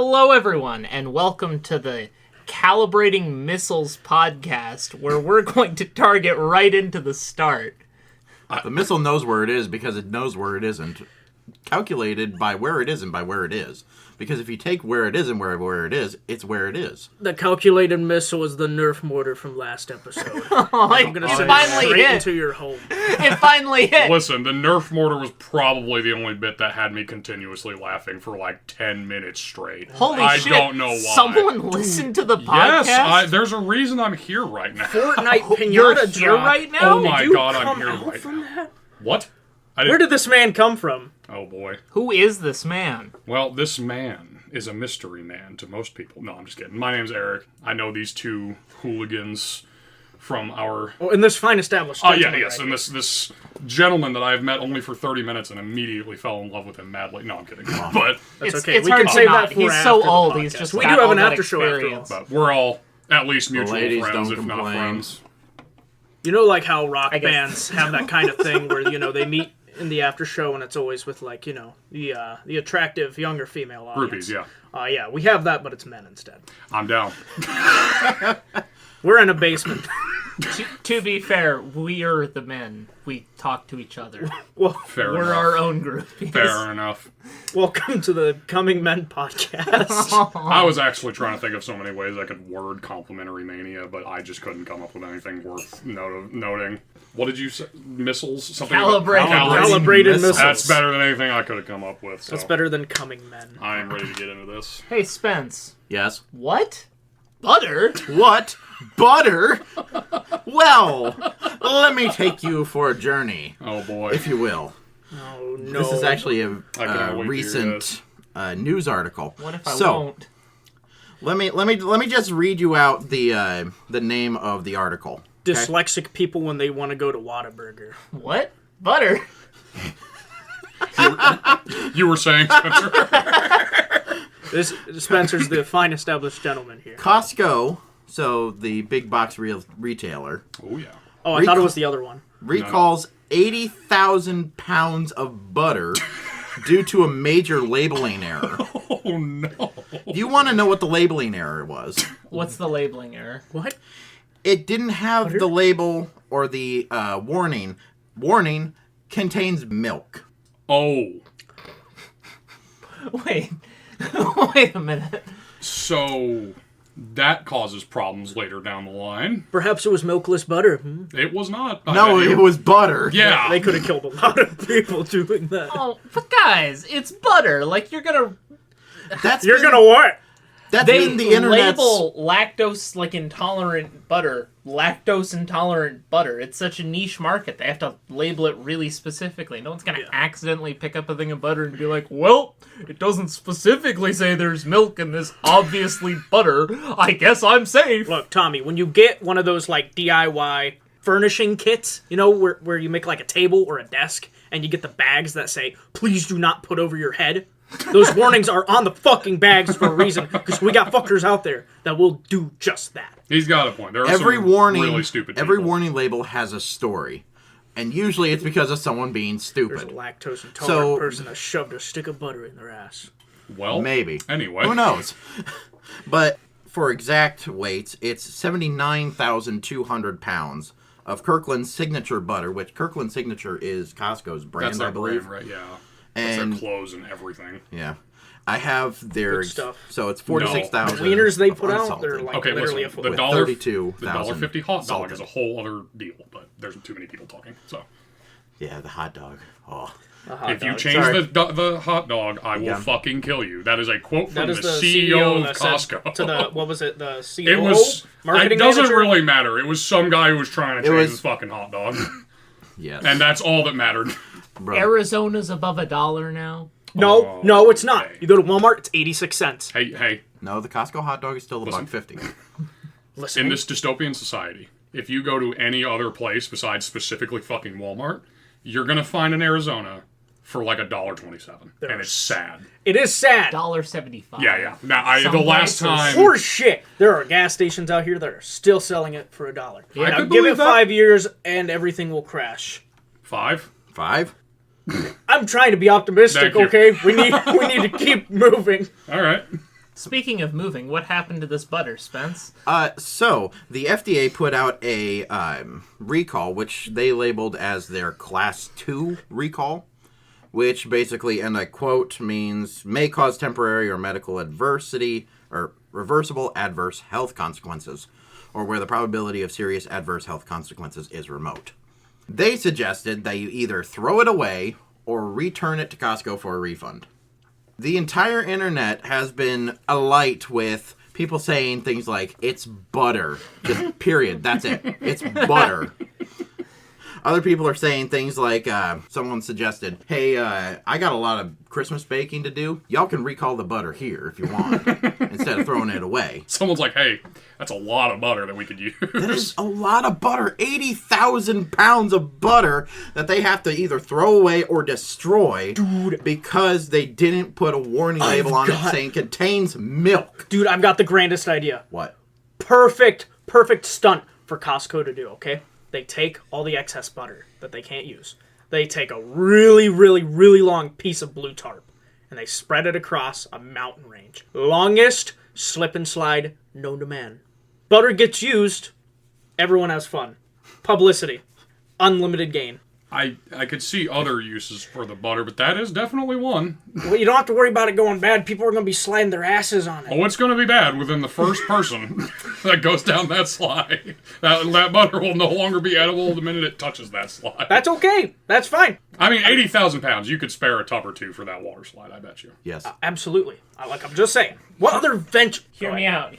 Hello, everyone, and welcome to the Calibrating Missiles podcast, where we're going to target right into the start. The missile knows where it is because it knows where it isn't. Calculated by where it is and by where it is. Because if you take where it is and where it is, it's where it is. The calculated missile is the Nerf mortar from last episode. I'm going to send finally it straight hit. into your home. It finally hit. Listen, the Nerf mortar was probably the only bit that had me continuously laughing for like 10 minutes straight. Holy shit. I don't know why. Someone listened to the podcast? Yes, there's a reason I'm here right now. Fortnite pinata You're drop. here right now? Oh my Did you god, I'm come here out right from now. that? What? Where did this man come from? Oh boy. Who is this man? Well, this man is a mystery man to most people. No, I'm just kidding. My name's Eric. I know these two hooligans from our... Oh, in this fine established gentleman yes, right and this gentleman that I've met only for 30 minutes and immediately fell in love with him madly. No, I'm kidding. But That's It's okay. We hard can to save not. that for He's after so the old, podcast. he's just We got do have all an that after show after all. experience. but we're all at least mutual ladies friends, don't if not complain. friends. You know, like how rock I guess. bands have that kind of thing where, they meet in the after show and it's always with, like, the attractive younger female audience. Groupies, yeah. Yeah, we have that, but it's men instead. I'm down. We're in a basement. To be fair, we are the men. We talk to each other. Well, Fair We're enough. our own group. Fair enough. welcome to the Coming Men podcast. I was actually trying to think of so many ways I could word complimentary mania, but I just couldn't come up with anything worth noting. What did you say? Missiles? Something Calibrated missiles. That's better than anything I could have come up with. So That's better than Coming Men. I am ready to get into this. Hey, Spence. Yes. What? Butter? What? Butter? Well, let me take you for a journey, Oh boy. if you will. Oh, no. This is actually a cannot wait to hear recent news article. What if I so, won't? Let me just read you out the name of the article. okay? Dyslexic people when they want to go to Whataburger. What? Butter? You were saying, Spencer? This Spencer's the fine established gentleman here. Costco, so the big box retailer, Oh yeah. Oh, I thought it was the other one. recalls 80,000 pounds of butter due to a major labeling error. Oh no. Do you want to know what the labeling error was? What's the labeling error? What? It didn't have the label or the warning. Warning contains milk. Oh. Wait. Wait a minute. So that causes problems later down the line. Perhaps it was milkless butter. Hmm? It was not. No, it was butter. Yeah. They could have killed a lot of people doing that. Oh, but guys, it's butter. Like, you're gonna... You're gonna what? That's They been the internet's... label lactose, like, intolerant butter. Lactose intolerant butter. It's such a niche market. They have to label it really specifically. No one's gonna accidentally pick up a thing of butter and be like, well, it doesn't specifically say there's milk in this obviously butter. I guess I'm safe. Look, Tommy, when you get one of those, like, DIY furnishing kits, where you make, like, a table or a desk, and you get the bags that say, please do not put over your head, those warnings are on the fucking bags for a reason, because we got fuckers out there that will do just that. He's got a point. There are Every some warning, really stupid every people. warning label has a story. And usually it's because of someone being There's a stupid. lactose intolerant So- person that shoved a stick of butter in their ass. Well, Maybe. Anyway. Who knows? But for exact weights, it's 79,200 pounds of Kirkland's Signature butter, which Kirkland Signature is Costco's brand, That's their I believe. brand, right? Yeah. And That's their clothes and everything. yeah. I have their... Good stuff. So it's 46,000. Wieners they put out, unsalted. they're like Okay, literally listen. a The foot. dollar, $32,000 the $1.50 hot dog salted. is a whole other deal, but there's too many people talking. So Yeah, the hot dog. Oh. if you dog. change Sorry. the hot dog, I will Yeah. fucking kill you. That is a quote from That is the CEO of that said Costco. to the, what was it, the CEO? It was. Marketing It doesn't manager? really matter. It was some guy who was trying to change was- his fucking hot dog, Yes. and that's all that mattered. Bro. Arizona's above $1 now. No, it's not. Okay. You go to Walmart, it's 86 cents. Hey, No, the Costco hot dog is still Listen. $1.50. Listen, in this dystopian society, if you go to any other place besides specifically fucking Walmart, you're gonna find in Arizona for like $1.27, and it's sad. it is sad. $1.75. Yeah. Now, Some the last places. time. Horse shit. There are gas stations out here that are still selling it for $1. I Now could give believe it that. 5 years and everything will crash. 5? 5? I'm trying to be optimistic, Thank you. okay? We need to keep moving. All right. Speaking of moving, what happened to this butter, Spence? So the FDA put out a recall, which they labeled as their Class 2 recall, which basically, and I quote, means may cause temporary or medical adversity or reversible adverse health consequences, or where the probability of serious adverse health consequences is remote. They suggested that you either throw it away or return it to Costco for a refund. The entire internet has been alight with people saying things like, it's butter. Just period. That's it. It's butter. Other people are saying things like, someone suggested, hey, I got a lot of Christmas baking to do. Y'all can recall the butter here if you want, instead of throwing it away. Someone's like, hey, that's a lot of butter that we could use. That is a lot of butter. 80,000 pounds of butter that they have to either throw away or destroy. Dude. Because they didn't put a warning label on it saying contains milk. Dude, I've got the grandest idea. What? Perfect stunt for Costco to do, okay? They take all the excess butter that they can't use. They take a really, really, really long piece of blue tarp, and they spread it across a mountain range. Longest slip and slide known to man. Butter gets used, everyone has fun. Publicity. Unlimited gain. I could see other uses for the butter, but that is definitely one. Well, you don't have to worry about it going bad. People are going to be sliding their asses on it. Oh, it's going to be bad within the first person that goes down that slide. That butter will no longer be edible the minute it touches that slide. That's okay. That's fine. I mean, 80,000 pounds. You could spare a tub or two for that water slide, I bet you. Yes. Absolutely. I'm just saying. What other venture? Hear me out.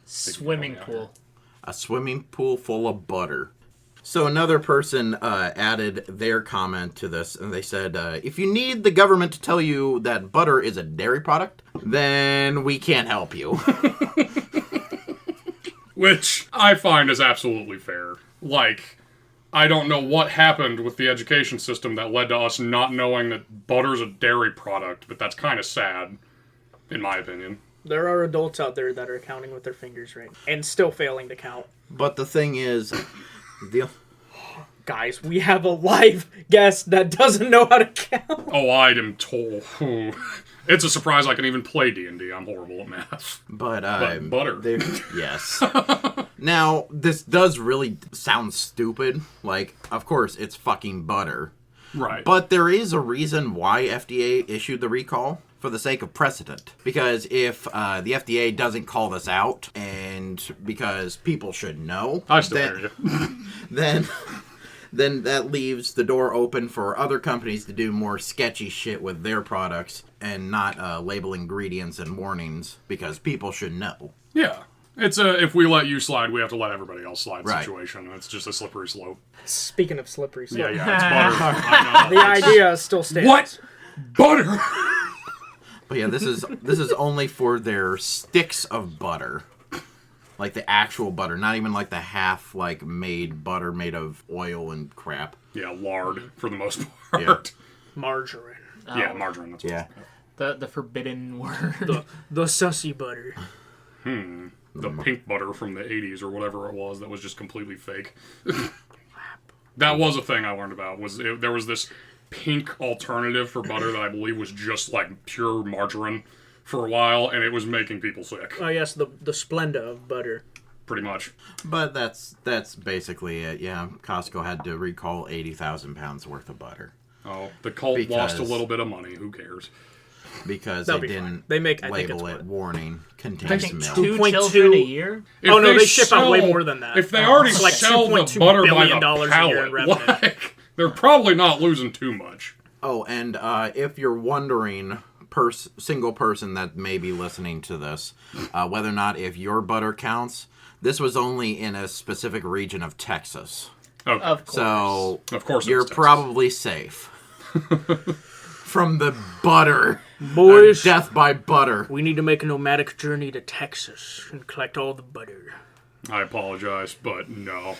Swimming pool. A swimming pool full of butter. So another person added their comment to this, and they said, if you need the government to tell you that butter is a dairy product, then we can't help you. Which I find is absolutely fair. Like, I don't know what happened with the education system that led to us not knowing that butter's a dairy product, but that's kind of sad, in my opinion. There are adults out there that are counting with their fingers right and still failing to count. But the thing is... Guys, we have a live guest that doesn't know how to count. Oh, I am told. It's a surprise I can even play D&D. I'm horrible at math. But butter. Yes. Now, this does really sound stupid. Like, of course, it's fucking butter. Right. But there is a reason why FDA issued the recall. For the sake of precedent. Because if the FDA doesn't call this out, and because people should know... I still hear you. Then that leaves the door open for other companies to do more sketchy shit with their products and not label ingredients and warnings because people should know. Yeah. It's a, if we let you slide, we have to let everybody else slide Right. situation. It's just a slippery slope. Speaking of slippery slope. Yeah, it's butter. I know. The idea still stands. What? Butter? But yeah, this is only for their sticks of butter. Like the actual butter, not even like the half made butter made of oil and crap. Yeah, lard for the most part. Yeah. Margarine. Yeah, margarine. That's what Yeah. The forbidden word. The sussy butter. The pink butter from the 80s or whatever it was that was just completely fake. That was a thing I learned about. There was this pink alternative for butter that I believe was just like pure margarine for a while, and it was making people sick. Oh yes, the Splenda of butter. Pretty much. But that's basically it. Yeah, Costco had to recall 80,000 pounds worth of butter Oh, the cult lost a little bit of money. Who cares? because That'll they be didn't fine. They make, I think label it's it what? warning I contains think milk. 2 2.2 children a year. If Oh no, they ship out way more than that. If they already It's like sell the $2.2 butter by billion the a year in pallet, revenue. like, they're probably not losing too much. Oh, and if you're wondering, single person that may be listening to this, whether or not if your butter counts, this was only in a specific region of Texas. Okay. Of course. So Of course it you're was Texas. probably safe from the butter. Boys, Death by butter. we need to make a nomadic journey to Texas and collect all the butter. I apologize, but no.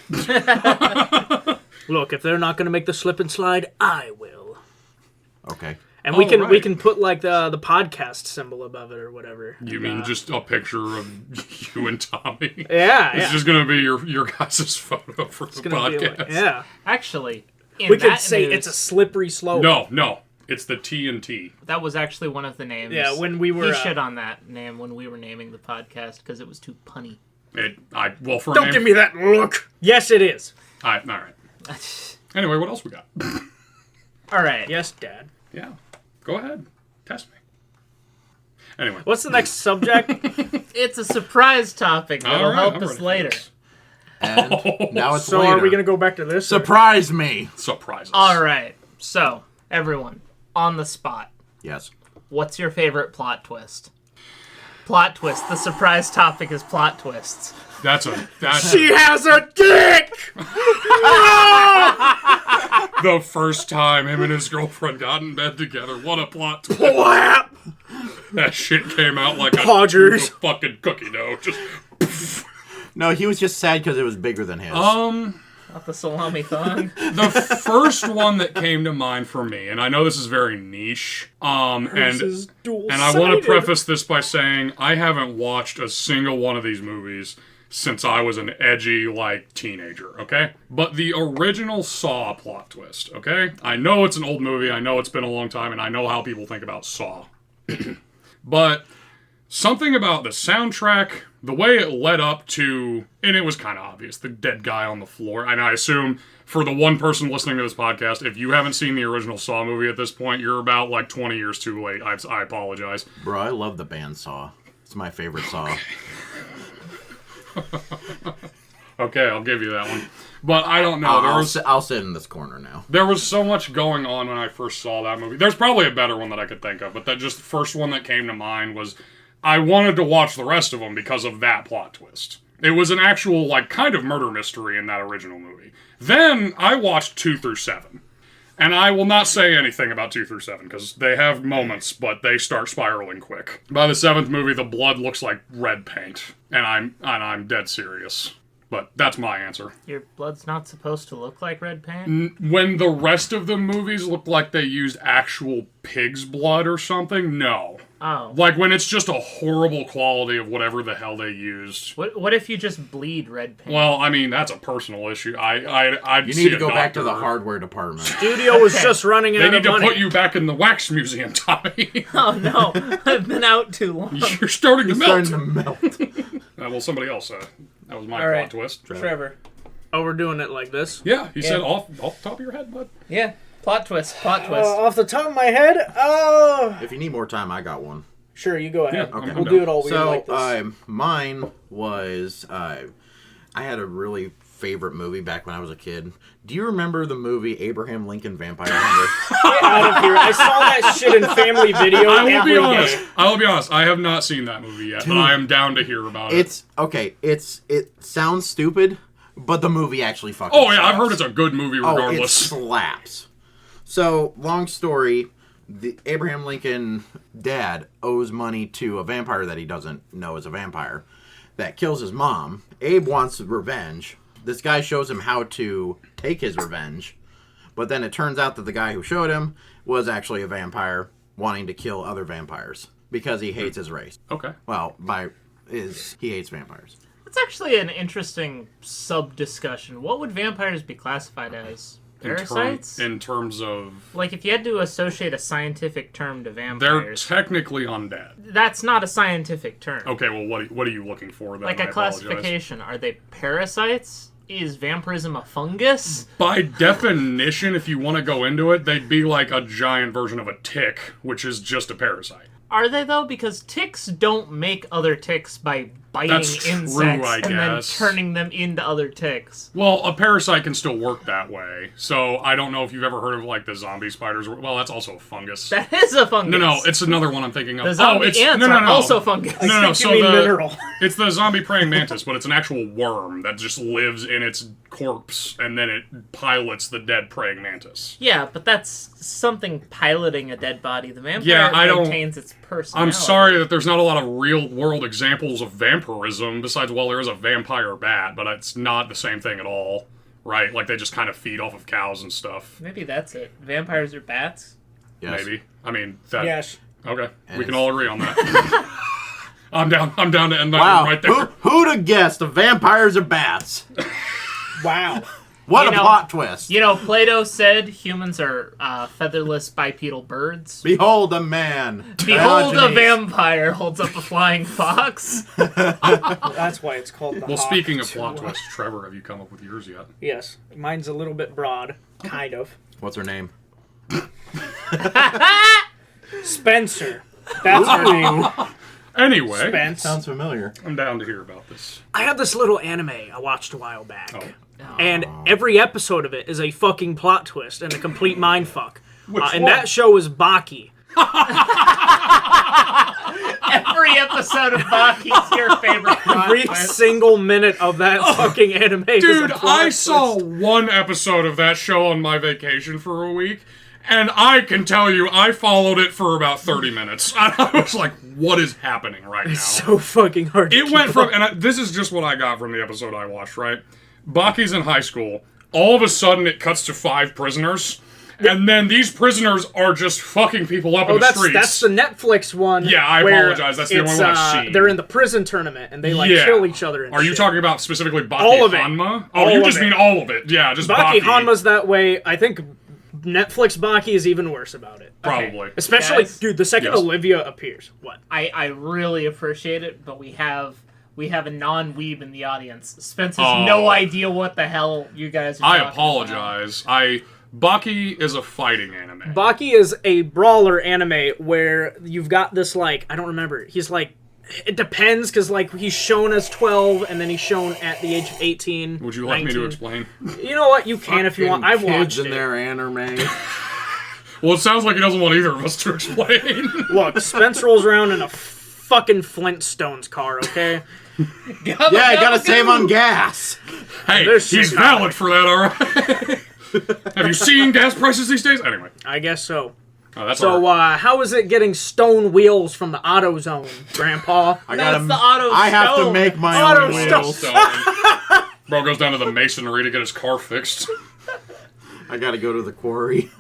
Look, if they're not going to make the slip and slide, I will. Okay. And Oh, we right. can put like the podcast symbol above it or whatever. You mean just a picture of you and Tommy? Yeah, It's yeah. just going to be your guys' photo for the It's gonna be podcast. like- yeah. Actually, in We that could say news, it's a slippery slope. No. It's the TNT. That was actually one of the names. Yeah, when we were... He shit on that name when we were naming the podcast because it was too punny. Don't give me that look. Yes, it is. All right. Anyway, what else we got? All right. Yes, Dad. Yeah. Go ahead. Test me. Anyway. What's the next subject? It's a surprise topic that'll All right, help I'm us ready for later. this. And now it's So later. are we going to go back to this? Surprise me! Surprises. All right. So, everyone, on the spot, Yes. what's your favorite plot twist? Plot twist. The surprise topic is plot twists. That's She has a dick! the first time him and his girlfriend got in bed together. What a plot twist. Flap! That shit came out like a Podgers. tube of fucking cookie dough. Just No, he was just sad because it was bigger than his. Not the salami thong. the first one that came to mind for me, and I know this is very niche, and I want to preface this by saying I haven't watched a single one of these movies since I was an edgy, teenager, okay? But the original Saw plot twist, okay? I know it's an old movie, I know it's been a long time, and I know how people think about Saw. But something about the soundtrack, the way it led up to, and it was kind of obvious, the dead guy on the floor. And I assume for the one person listening to this podcast, if you haven't seen the original Saw movie at this point, you're about 20 years too late. I apologize. Bro, I love the band Saw. It's my favorite Saw. Okay, I'll give you that one. But I don't know. I'll sit in this corner now. There was so much going on when I first saw that movie. There's probably a better one that I could think of, but that just the first one that came to mind was I wanted to watch the rest of them because of that plot twist. It was an actual, kind of murder mystery in that original movie. Then I watched 2 through 7. And I will not say anything about 2 through 7, because they have moments, but they start spiraling quick. By the 7th movie, the blood looks like red paint. And I'm dead serious. But that's my answer. Your blood's not supposed to look like red paint? When the rest of the movies look like they used actual pig's blood or something, no. Oh. When it's just a horrible quality of whatever the hell they used. What if you just bleed red paint? Well, I mean, that's a personal issue. I'd You see need to a go back to the doctor. hardware department. Studio was just running They out need of to money. put you back in the wax museum, Tommy. Oh no, I've been out too long. You're starting to melt. Starting to melt. Well, somebody else. That was my All plot right. twist. Trevor. Oh, we're doing it like this? Yeah, he said off the top of your head, bud. Yeah, plot twist, plot twist. Off the top of my head? If you need more time, I got one. Sure, you go ahead. Yeah, okay. We'll do it all weird So, like this. mine was, I had a really favorite movie back when I was a kid. Do you remember the movie Abraham Lincoln Vampire Hunter? Get out of here. I saw that shit in Family Video I will every be honest. day. I will be honest. I have not seen that movie yet, but I am down to hear about it. It's, okay, it sounds stupid, but the movie actually fucking Oh yeah, I've slaps. heard it's a good movie Oh, it regardless. slaps. So, long story, the Abraham Lincoln dad owes money to a vampire that he doesn't know is a vampire that kills his mom. Abe wants revenge. This guy shows him how to take his revenge, but then it turns out that the guy who showed him was actually a vampire wanting to kill other vampires because he hates his race. Okay. Well, he hates vampires. That's actually an interesting sub-discussion. What would vampires be classified as? Parasites? In terms of... If you had to associate a scientific term to They're vampires, technically undead. that's not a scientific term. Okay, well, what are you looking for then? Like I a apologize. classification. Are they parasites? Is vampirism a fungus? By definition, if you want to go into it, they'd be like a giant version of a tick, which is just a parasite. Are they, though? Because ticks don't make other ticks by biting That's true, insects I and then guess. turning them into other ticks. Well, a parasite can still work that way. So I don't know if you've ever heard of the zombie spiders. Well, that's also a fungus. That is a fungus. No, it's another one I'm thinking of. The zombie it's ants no. are also fungus. No. You So mean mineral. it's the zombie praying mantis, but it's an actual worm that just lives in its corpse, and then it pilots the dead praying mantis. Yeah, but that's something piloting a dead body. The vampire Yeah, I don't- maintains its personality. I'm sorry that there's not a lot of real-world examples of vampirism, besides, well, there is a vampire bat, but it's not the same thing at all, right? They just kind of feed off of cows and stuff. Maybe that's it. Vampires are bats? Yes. Maybe. I mean, that... Yes. Okay, And we can it's- all agree on that. I'm down to end that Wow, one right there. who'd have guessed the vampires are bats? Wow. What a plot twist! You know, Plato said humans are featherless bipedal birds. Behold a man. Behold a Diogenes. vampire holds up a flying fox. That's why it's called the Well, Hawk speaking of too. plot twists, Trevor, have you come up with yours yet? Yes, mine's a little bit broad, kind of. What's her name? Spencer. That's her name. Anyway, Spence. Sounds familiar. I'm down to hear about this. I have this little anime I watched a while back. Oh. And every episode of it is a fucking plot twist and a complete mindfuck. And one? that show is Baki. Every episode of Baki's your favorite plot Every twist. single minute of that fucking anime is Dude, a plot I twist. saw one episode of that show on my vacation for a week, and I can tell you, I followed it for about 30 minutes. I was like, what is happening right now? So fucking hard to It keep went from, up. and this is just what I got from the episode I watched, right? Baki's in high school. All of a sudden, it cuts to 5 prisoners. And then these prisoners are just fucking people up in the streets. That's the Netflix one. Yeah, I where apologize. That's the only it's, one I've seen. They're in the prison tournament and they Yeah. kill each other. And Are you shit. talking about specifically Baki All of it. Hanma? Oh, All you of just it. mean all of it. Yeah, just Baki Baki. Hanma's that way. I think Netflix Baki is even worse about it. Probably. Especially, Guys. dude, the second Yes. Olivia appears. What? I really appreciate it, but we have a non-weeb in the audience. Spence has no idea what the hell you guys are I talking apologize. Baki is a fighting anime. Baki is a brawler anime where you've got this, like, I don't remember. He's like, it depends, because, like, he's shown as 12, and then he's shown at the age of 18. Would you like me to 19. explain? You know what? You can if you want. I've watched Kids in it. their anime. Well, it sounds like he doesn't want either of us to explain. Look, Spence rolls around in a fucking Flintstones car, okay? Yeah, I gotta save on gas. Hey, There's he's shit valid for that, alright? Have you seen gas prices these days? Anyway. I guess so. Oh, that's So, how is it getting stone wheels from the AutoZone, Grandpa? That's the auto I have to stone. make my Auto own stone. wheels. Bro goes down to the masonry to get his car fixed. I gotta go to the quarry.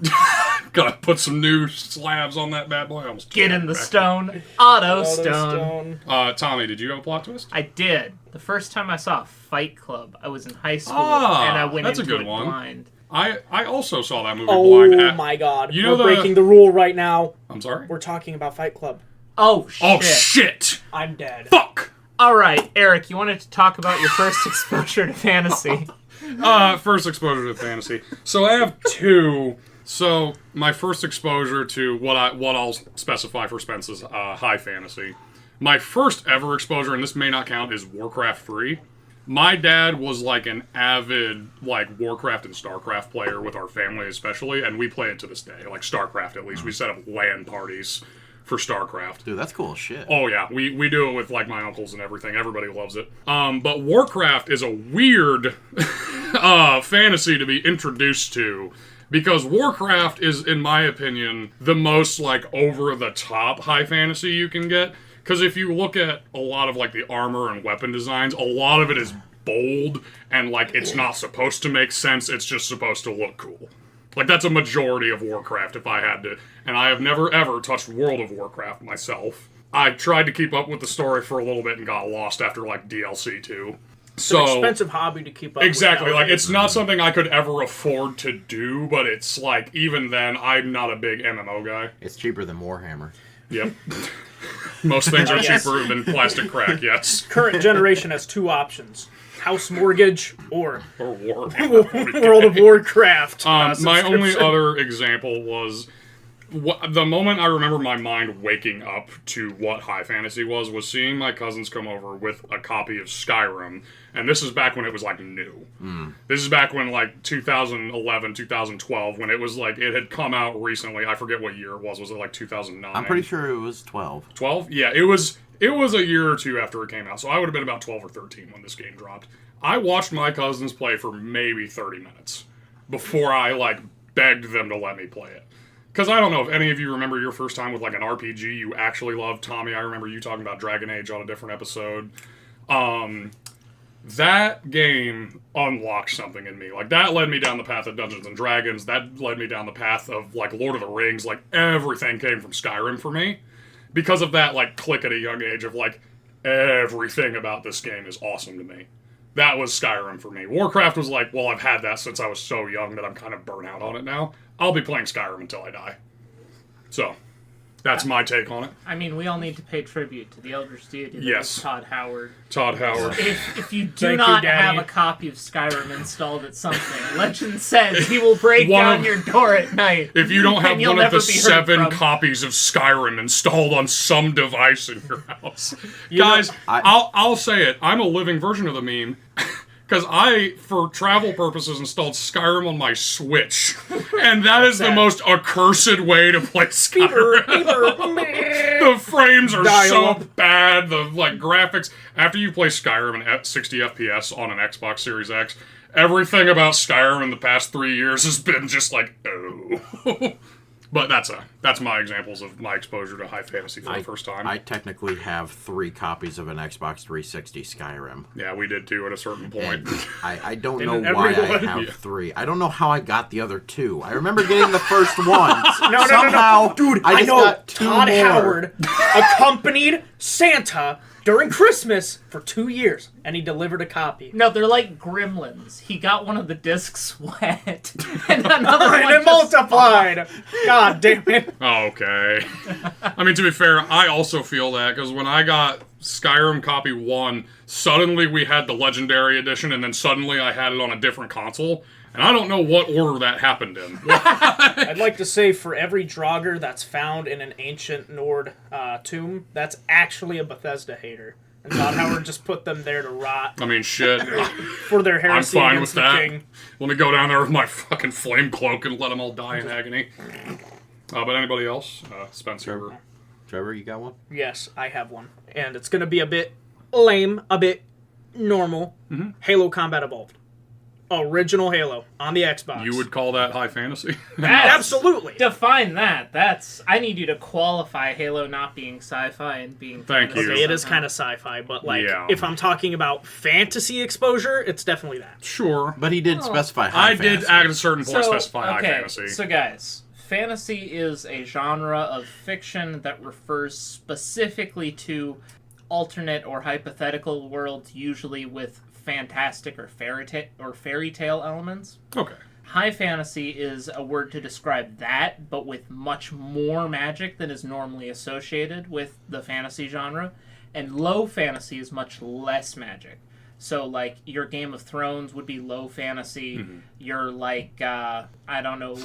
Gotta put some new slabs on that bad boy. I almost Get in the stone. Auto stone. Tommy, did you have a plot twist? I did. The first time I saw Fight Club, I was in high school, Ah, and I went that's a into good it one. blind. I also saw that movie Oh blind. my god. You know We're the- breaking the rule right now. I'm sorry? We're talking about Fight Club. Oh, shit. Oh, shit! I'm dead. Fuck! All right, Eric, you wanted to talk about your first exposure to fantasy. First exposure to fantasy. So I have 2. So my first exposure to what I'll specify for Spence is high fantasy. My first ever exposure, and this may not count, is Warcraft 3. My dad was like an avid like Warcraft and StarCraft player with our family especially, and we play it to this day. Like StarCraft at least. We set up LAN parties for StarCraft. Dude, that's cool as shit. Oh yeah, we do it with like my uncles and everything. Everybody loves it. But Warcraft is a weird fantasy to be introduced to, because Warcraft is, in my opinion, the most like over the top high fantasy you can get. Because if you look at a lot of like the armor and weapon designs, a lot of it is bold and like it's not supposed to make sense. It's just supposed to look cool. Like, that's a majority of Warcraft if I had to. And I have never, ever touched World of Warcraft myself. I tried to keep up with the story for a little bit and got lost after, like, DLC 2. So, It's an expensive hobby to keep up exactly. with. Like, it's not something I could ever afford to do, but it's, like, even then, I'm not a big MMO guy. It's cheaper than Warhammer. Yep. Most things are cheaper than plastic crack, yes. Current generation has 2 options. House Mortgage or Or war. World of Warcraft. My only subscription. other example was the moment I remember my mind waking up to what high fantasy was seeing my cousins come over with a copy of Skyrim, and this is back when it was like new. This is back when like 2011, 2012, when it was like it had come out recently. I forget what year it was. Was it like 2009? I'm pretty sure it was 12. 12? Yeah, it was a year or two after it came out, so I would have been about 12 or 13 when this game dropped. I watched my cousins play for maybe 30 minutes before I, like, begged them to let me play it. Because I don't know if any of you remember your first time with, like, an RPG you actually loved. Tommy, I remember you talking about Dragon Age on a different episode. That game unlocked something in me. Like, that led me down the path of Dungeons and Dragons. That led me down the path of, like, Lord of the Rings. Like, everything came from Skyrim for me. Because of that, like, click at a young age of, like, everything about this game is awesome to me. that was Skyrim for me. Warcraft was like, well, I've had that since I was so young that I'm kind of burnt out on it now. I'll be playing Skyrim until I die. So, that's my take on it. I mean, we all need to pay tribute to the Elder Deity. Yes. Todd Howard. Todd Howard. If you do Thank you, not Daddy. have a copy of Skyrim installed at something, legend says he will break down your door at night. If you don't have and you'll one of the never be heard 7 from. copies of Skyrim installed on some device in your house. know, Guys, I'll say it. I'm a living version of the meme. Because I, for travel purposes, installed Skyrim on my Switch. And that is the most accursed way to play Skyrim. The frames are Dial so up. bad. The graphics. After you play Skyrim at 60 FPS on an Xbox Series X, everything about Skyrim in the past 3 years has been just like, oh. But that's my examples of my exposure to high fantasy for the first time. I technically have 3 copies of an Xbox 360 Skyrim. Yeah, we did too at a certain point. I don't know Didn't why I everyone? have Yeah. 3. I don't know how I got the other 2. I remember getting the first one. No. Somehow, Dude, I I just know got 2 Todd more. Howard accompanied Santa during Christmas for 2 years, and he delivered a copy. No, they're like gremlins. He got one of the discs wet, and another And one it multiplied. God damn it. Okay. I mean, to be fair, I also feel that, because when I got Skyrim Copy 1, suddenly we had the Legendary Edition, and then suddenly I had it on a different console, and I don't know what order that happened in. I'd like to say for every Draugr that's found in an ancient Nord tomb, that's actually a Bethesda hater. And Todd Howard just put them there to rot I mean, shit. for their I'm heresy fine with against the that. king. Let me go down there with my fucking flame cloak and let them all die in agony. But anybody else? Spencer? Trevor, you got one? Yes, I have one. And it's going to be a bit lame, a bit normal. Halo Combat Evolved. Original Halo on the Xbox. You would call that high fantasy? Absolutely. Define that. I need you to qualify Halo not being sci-fi and being. Thank you. Okay, it is kind of sci-fi, but like, Yeah. if I'm talking about fantasy exposure, it's definitely that. Sure. But he did specify high I did, fantasy. at a certain point, So, specify high okay, fantasy. so guys, fantasy is a genre of fiction that refers specifically to alternate or hypothetical worlds, usually with fantastic or fairy tale elements. Okay. High fantasy is a word to describe that, but with much more magic than is normally associated with the fantasy genre. And low fantasy is much less magic. So, like, your Game of Thrones would be low fantasy. Your, like, I don't know...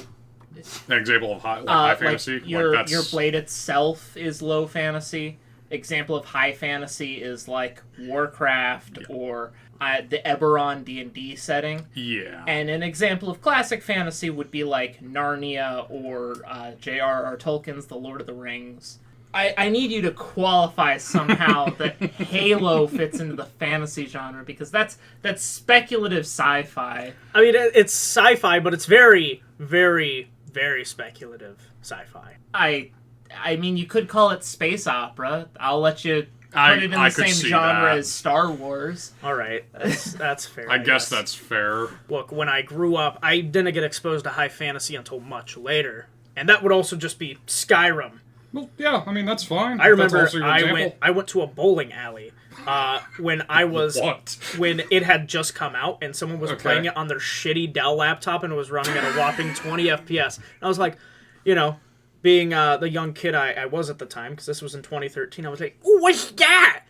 An example of high fantasy? Your that's... blade itself is low fantasy. Example of high fantasy is, like, Warcraft or... the Eberron D&D setting. Yeah. And an example of classic fantasy would be like Narnia or J.R.R. Tolkien's The Lord of the Rings. I need you to qualify somehow that Halo fits into the fantasy genre, because that's speculative sci-fi. I mean, it's sci-fi, but it's very, very, very speculative sci-fi. I mean, you could call it space opera. I'll let you put it in the I could same see genre that. as Star Wars. All right, that's fair. I guess that's fair. Look, when I grew up, I didn't get exposed to high fantasy until much later, and that would also just be Skyrim. Well, yeah, I mean, that's fine. I remember That's also your example. I went to a bowling alley when I was What? when it had just come out, and someone was Okay. playing it on their shitty Dell laptop, and it was running at a whopping 20 FPS. And I was like, you know, being the young kid I was at the time, because this was in 2013, I was like, "Ooh, what's that?"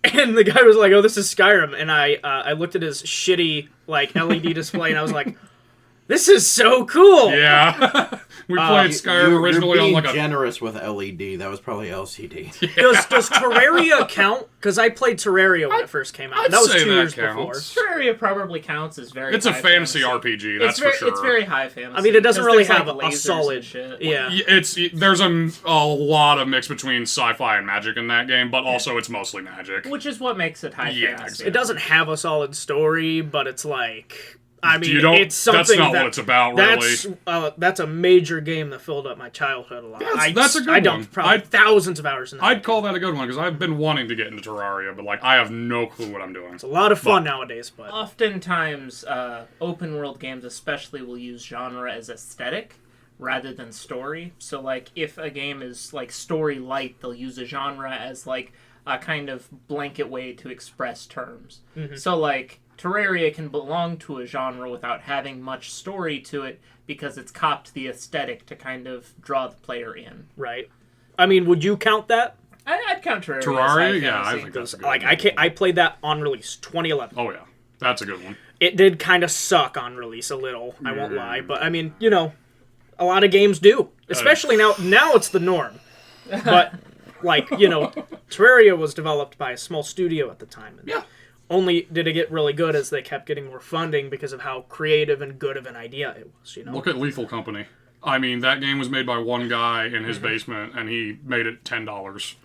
And the guy was like, "Oh, this is Skyrim." And I looked at his shitty like LED display, and I was like, "This is so cool." Yeah. We played Skyrim originally you're being on like a... generous with LED. That was probably LCD. Does Terraria count? Because I played Terraria when it first came out. I'd And that was say 2 that years counts. before. Terraria probably counts as very. It's a high fantasy RPG, that's very, for sure. It's very high fantasy. I mean, it doesn't 'cause really there's, have like, a lasers solid. and shit. Yeah. There's a lot of mix between sci-fi and magic in that game, but also it's mostly magic. Which is what makes it high Yeah, fantasy. It doesn't have a solid story, but it's like. I mean, You don't- it's something that's not that, what it's about, really. That's a major game that filled up my childhood a lot. That's a good I dumped one. probably thousands of hours in that. I'd call that a good one, because I've been wanting to get into Terraria, but like I have no clue what I'm doing. It's a lot of fun nowadays, but Oftentimes, open world games especially will use genre as aesthetic rather than story. So, like, if a game is like story light, they'll use a genre as like a kind of blanket way to express terms. So, like, Terraria can belong to a genre without having much story to it because it's copped the aesthetic to kind of draw the player in. Right. I mean, would you count that? I'd count Terraria. Terraria? Yeah, I think that's a good Like, one. I played that on release, 2011. Oh, yeah. That's a good one. It did kind of suck on release a little, I won't lie. But, I mean, you know, a lot of games do. Especially now it's the norm. But, like, you know, Terraria was developed by a small studio at the time. And Yeah. only did it get really good as they kept getting more funding because of how creative and good of an idea it was, you know? Look at Lethal Company. I mean, that game was made by one guy in his basement, and he made it $10.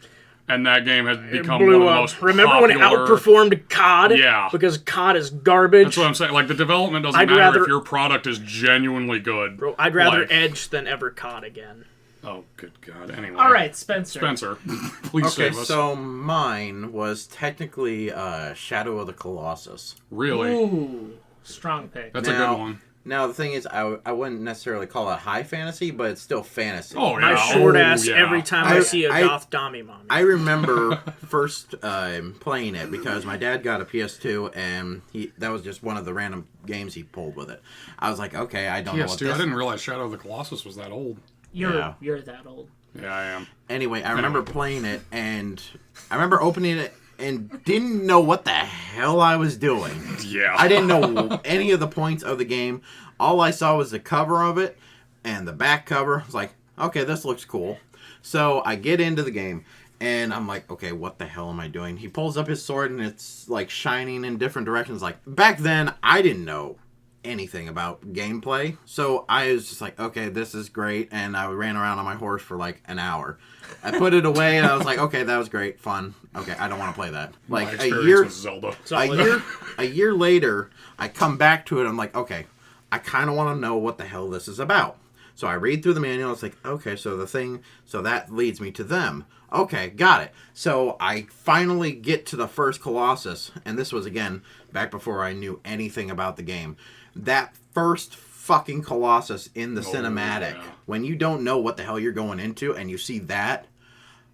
And that game has become one of the most Remember when it outperformed COD? Yeah. Because COD is garbage. That's what I'm saying. Like, the development doesn't I'd matter rather- if your product is genuinely good. Bro, I'd rather Like- Edge than ever COD again. Oh, good God. Anyway. All right, Spencer. Spencer, please Okay, save us. so mine was technically Shadow of the Colossus. Really? Ooh, strong pick. That's a Now- good one. Now, the thing is, I wouldn't necessarily call it high fantasy, but it's still fantasy. Oh, yeah. My short ass yeah. every time I see a I- goth Dami mommy. I remember first playing it because my dad got a PS2, and that was just one of the random games he pulled with it. I was like, okay, I don't know what PS2, this I didn't realize Shadow of the Colossus was that old. Yeah. You're that old. Yeah, I am. Anyway, I remember playing it, and I remember opening it and didn't know what the hell I was doing. Yeah. I didn't know any of the points of the game. All I saw was the cover of it and the back cover. I was like, okay, this looks cool. So I get into the game, and I'm like, okay, what the hell am I doing? He pulls up his sword, and it's like shining in different directions. Like, back then, I didn't know anything about gameplay. So I was just like, okay, this is great. And I ran around on my horse for like an hour. I put it away, and I was like, okay, that was great, fun. Okay, I don't want to play that. My Like experience with Zelda. a year later, I come back to it. I'm like, okay, I kind of want to know what the hell this is about. So I read through the manual. It's like, okay, so that leads me to them. Okay, got it. So I finally get to the first Colossus, and this was again back before I knew anything about the game. That first fucking Colossus in the cinematic, yeah. when you don't know what the hell you're going into, and you see that,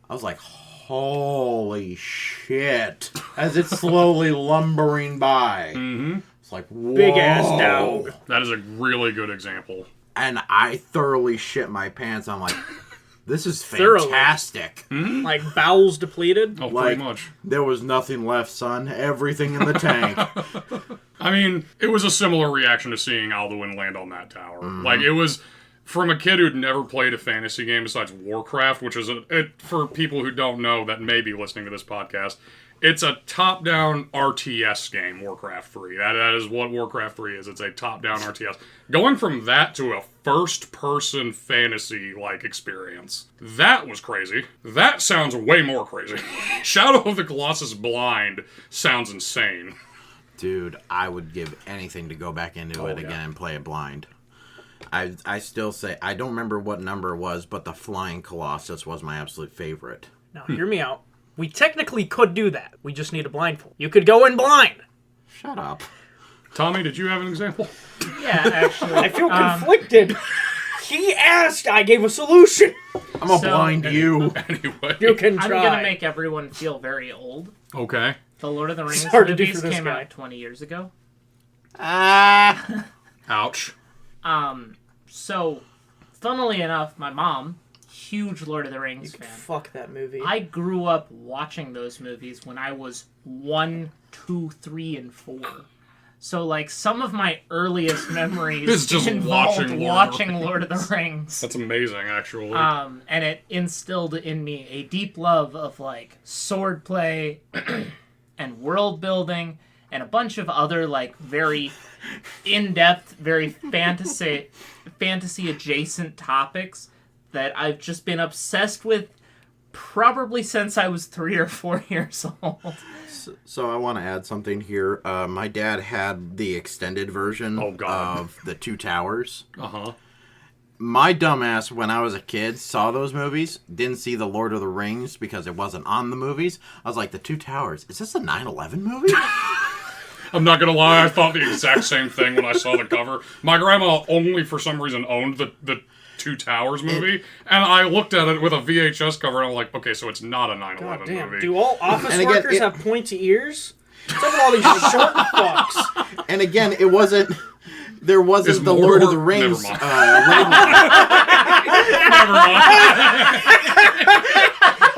I was like, holy shit, as it's slowly lumbering by. Mm-hmm. It's like, whoa. Big ass dog. That is a really good example. And I thoroughly shit my pants. I'm like, this is Thoroughly. fantastic. Like bowels depleted. Oh, Like, pretty much. there was nothing left, son. Everything in the tank. I mean, it was a similar reaction to seeing Alduin land on that tower. Mm-hmm. Like, it was from a kid who'd never played a fantasy game besides Warcraft, which is for people who don't know that may be listening to this podcast, it's a top-down RTS game, Warcraft 3. That is what Warcraft 3 is. It's a top-down RTS. Going from that to a first-person fantasy-like experience, that was crazy. That sounds way more crazy. Shadow of the Colossus Blind sounds insane. Dude, I would give anything to go back into it again and play it blind. I still say, I don't remember what number it was, but the Flying Colossus was my absolute favorite. Now, hear me out. We technically could do that. We just need a blindfold. You could go in blind. Shut up. Tommy, did you have an example? Yeah, actually. I feel conflicted. He asked, I gave a solution. I'm gonna blind you. Anyway. You can I'm try. gonna make everyone feel very old. Okay. The Lord of the Rings hard to do movies for this came guy. out 20 years ago. Ouch. So, funnily enough, my mom, huge Lord of the Rings fan. Fuck that movie. I grew up watching those movies when I was 1, 2, 3, and 4. So, like, some of my earliest memories It's just involved watching Lord of the Rings. That's amazing, actually. And it instilled in me a deep love of, like, swordplay and world building and a bunch of other, like, very in-depth, very fantasy-adjacent topics that I've just been obsessed with probably since I was 3 or 4 years old. So I want to add something here. My dad had the extended version of the Two Towers. Uh-huh. My dumbass, when I was a kid, saw those movies, didn't see the Lord of the Rings because it wasn't on the movies. I was like, the Two Towers, is this a 9/11 movie? I'm not gonna lie, I thought the exact same thing when I saw the cover. My grandma only, for some reason, owned the Two Towers movie, and I looked at it with a VHS cover, and I'm like, okay, so it's not a 9/11 God damn. movie. Do all office And again, workers have pointy ears? What's up with all these short fucks? And again, it wasn't. There wasn't Is the Lord of Mordor- the Rings Never label. Never mind.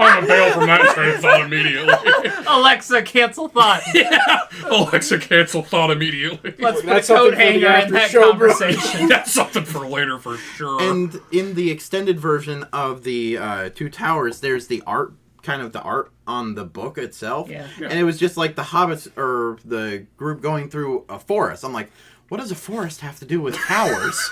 I'm gonna bail from that train of thought immediately. Alexa, cancel thought. Alexa, cancel thought immediately. Let's put a That's coat something for the hanger in after that show, bro. conversation. That's something for later for sure. And in the extended version of the Two Towers, there's the art, kind of the art on the book itself. Yeah. And it was just like the hobbits, or the group going through a forest. I'm like, what does a forest have to do with towers?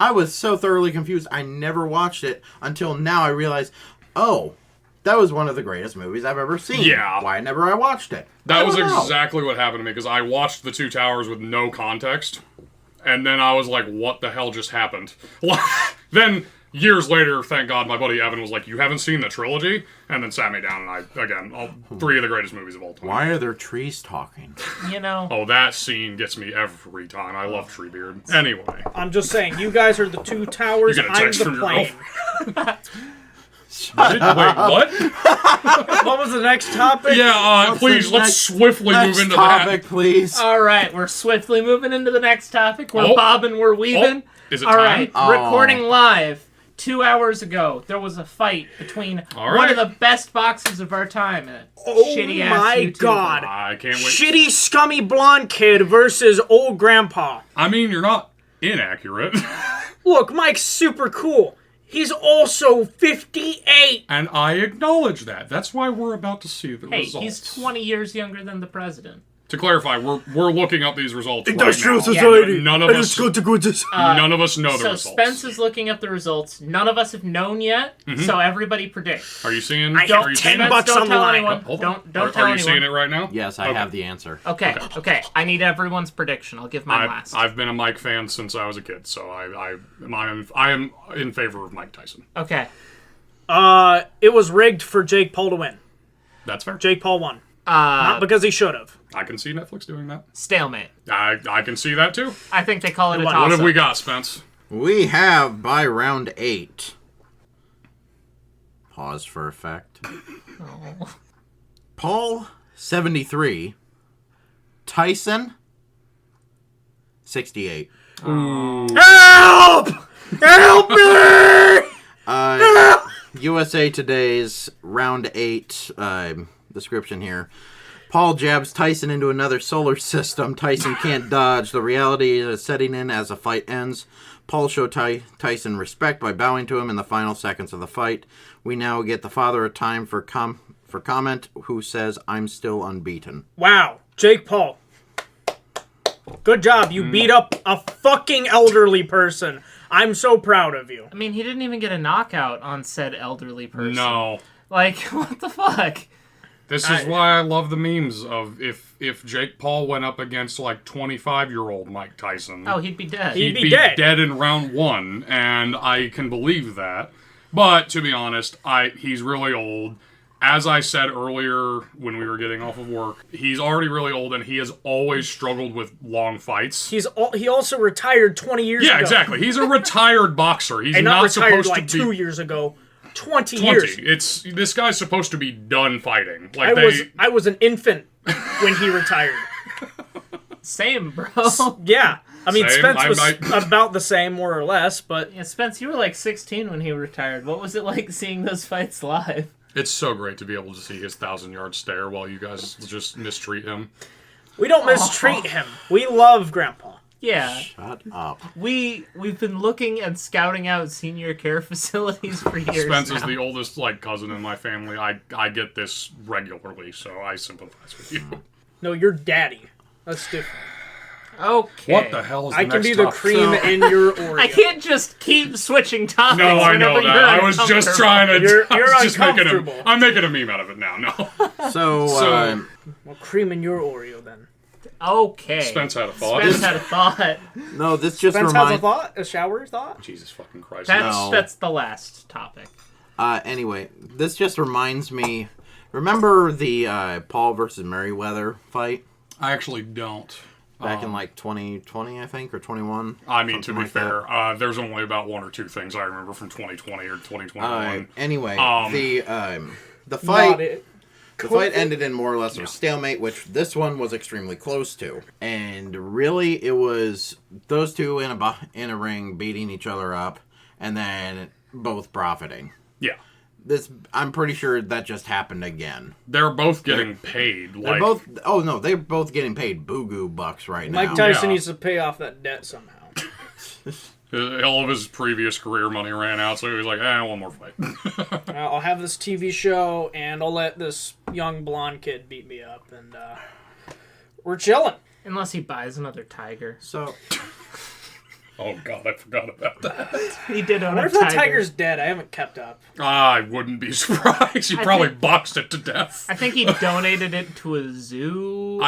I was so thoroughly confused. I never watched it until now I realized, oh, that was one of the greatest movies I've ever seen. Yeah. Why never I watched it? I That was don't know. exactly what happened to me, because I watched The Two Towers with no context, and then I was like, what the hell just happened? Then, years later, thank God, my buddy Evan was like, you haven't seen the trilogy? And then sat me down, and all three of the greatest movies of all time. Why are there trees talking? You know. Oh, that scene gets me every time. I love Treebeard. Anyway. I'm just saying, you guys are the Two Towers, You get a I'm text the from your plane. Wait, what? What was the next topic? Yeah, please, the let's next- swiftly move Next into topic, that. please. All right, we're swiftly moving into the next topic. We're Oh. bobbing, we're weaving. Oh, is it All time? right, Oh. recording live. 2 hours ago, there was a fight between All one right. of the best boxers of our time and a Oh shitty-ass my YouTuber. God. I can't wait. Shitty, scummy blonde kid versus old grandpa. I mean, you're not inaccurate. Look, Mike's super cool. He's also 58. And I acknowledge that. That's why we're about to see the Hey, results. he's 20 years younger than the president. To clarify, we're looking up these results Industrial right now. society. None of us to go this. none of us know the So results. Spence is looking up the results. None of us have known yet, so everybody predict. Are you seeing? I are have you 10 seeing it? bucks Don't on the tell line. anyone. Hold on. Don't Are tell you anyone. seeing it right now? Yes, I Okay. have the answer. Okay, okay. I need everyone's prediction. I'll give mine last. I've been a Mike fan since I was a kid, so I am in favor of Mike Tyson. Okay. It was rigged for Jake Paul to win. That's fair. Jake Paul won. Not because he should have. I can see Netflix doing that. Stalemate. I can see that too. I think they call it a What toss-up. What have we got, Spence? We have by round 8. Pause for effect. Oh. Paul 73. Tyson 68. Help! Help me! USA Today's round 8 description here. Paul jabs Tyson into another solar system. Tyson can't dodge. The reality is setting in as the fight ends. Paul showed Tyson respect by bowing to him in the final seconds of the fight. We now get the father of time for comment, who says, "I'm still unbeaten." Wow, Jake Paul. Good job. You beat up a fucking elderly person. I'm so proud of you. I mean, he didn't even get a knockout on said elderly person. No. Like, what the fuck? This is why I love the memes of if Jake Paul went up against like 25-year-old Mike Tyson. Oh, he'd be dead. He'd be dead. in round 1, and I can believe that. But to be honest, he's really old. As I said earlier when we were getting off of work, he's already really old, and he has always struggled with long fights. He also retired 20 years ago. Yeah, exactly. He's a retired boxer. He's And not retired supposed like to be 2 years ago. 20 20. years. This guy's supposed to be done fighting. Like I was an infant when he retired. Same, bro. Yeah. I mean, Same. Spence I was might- about the same, more or less, but Yeah, Spence, you were like 16 when he retired. What was it like seeing those fights live? It's so great to be able to see his 1,000-yard stare while you guys just mistreat him. we don't mistreat him. We love Grandpa. Yeah. Shut up. We've been looking and scouting out senior care facilities for years Spence now. is the oldest cousin in my family. I get this regularly, so I sympathize with you. No, you're daddy. That's different. Okay. What the hell is the I can next be the topic? cream in your Oreo. I can't just keep switching topics. No, I know whenever that. you're I was just uncomfortable. trying to. You're I was just uncomfortable. I'm making a meme out of it now. No. So, Well, cream in your Oreo then. Okay. Spence had a thought. Spence had a thought. no, this just Spence has a reminds... thought? A shower thought? Jesus fucking Christ. That's the last topic. Anyway, this just reminds me... Remember the Paul versus Merriweather fight? I actually don't. back in like 2020, I think, or 21. I mean, to something be like that. fair, there's only about one or two things I remember from 2020 or 2021. Anyway, the Not fight. it. The fight ended in more or less of a stalemate, which this one was extremely close to. And really, it was those two in a ring beating each other up, and then both profiting. Yeah. I'm pretty sure that just happened again. They're both getting paid. They're both. Oh no, they're both getting paid boogoo bucks right now. Mike Tyson Yeah. needs to pay off that debt somehow. All of his previous career money ran out, so he was like, one more fight. I'll have this TV show, and I'll let this young blonde kid beat me up, and we're chilling. Unless he buys another tiger. So, Oh, God, I forgot about that. He did own I wonder a if that tiger. tiger's dead. I haven't kept up. I wouldn't be surprised. He probably think- boxed it to death. I think he donated it to a zoo.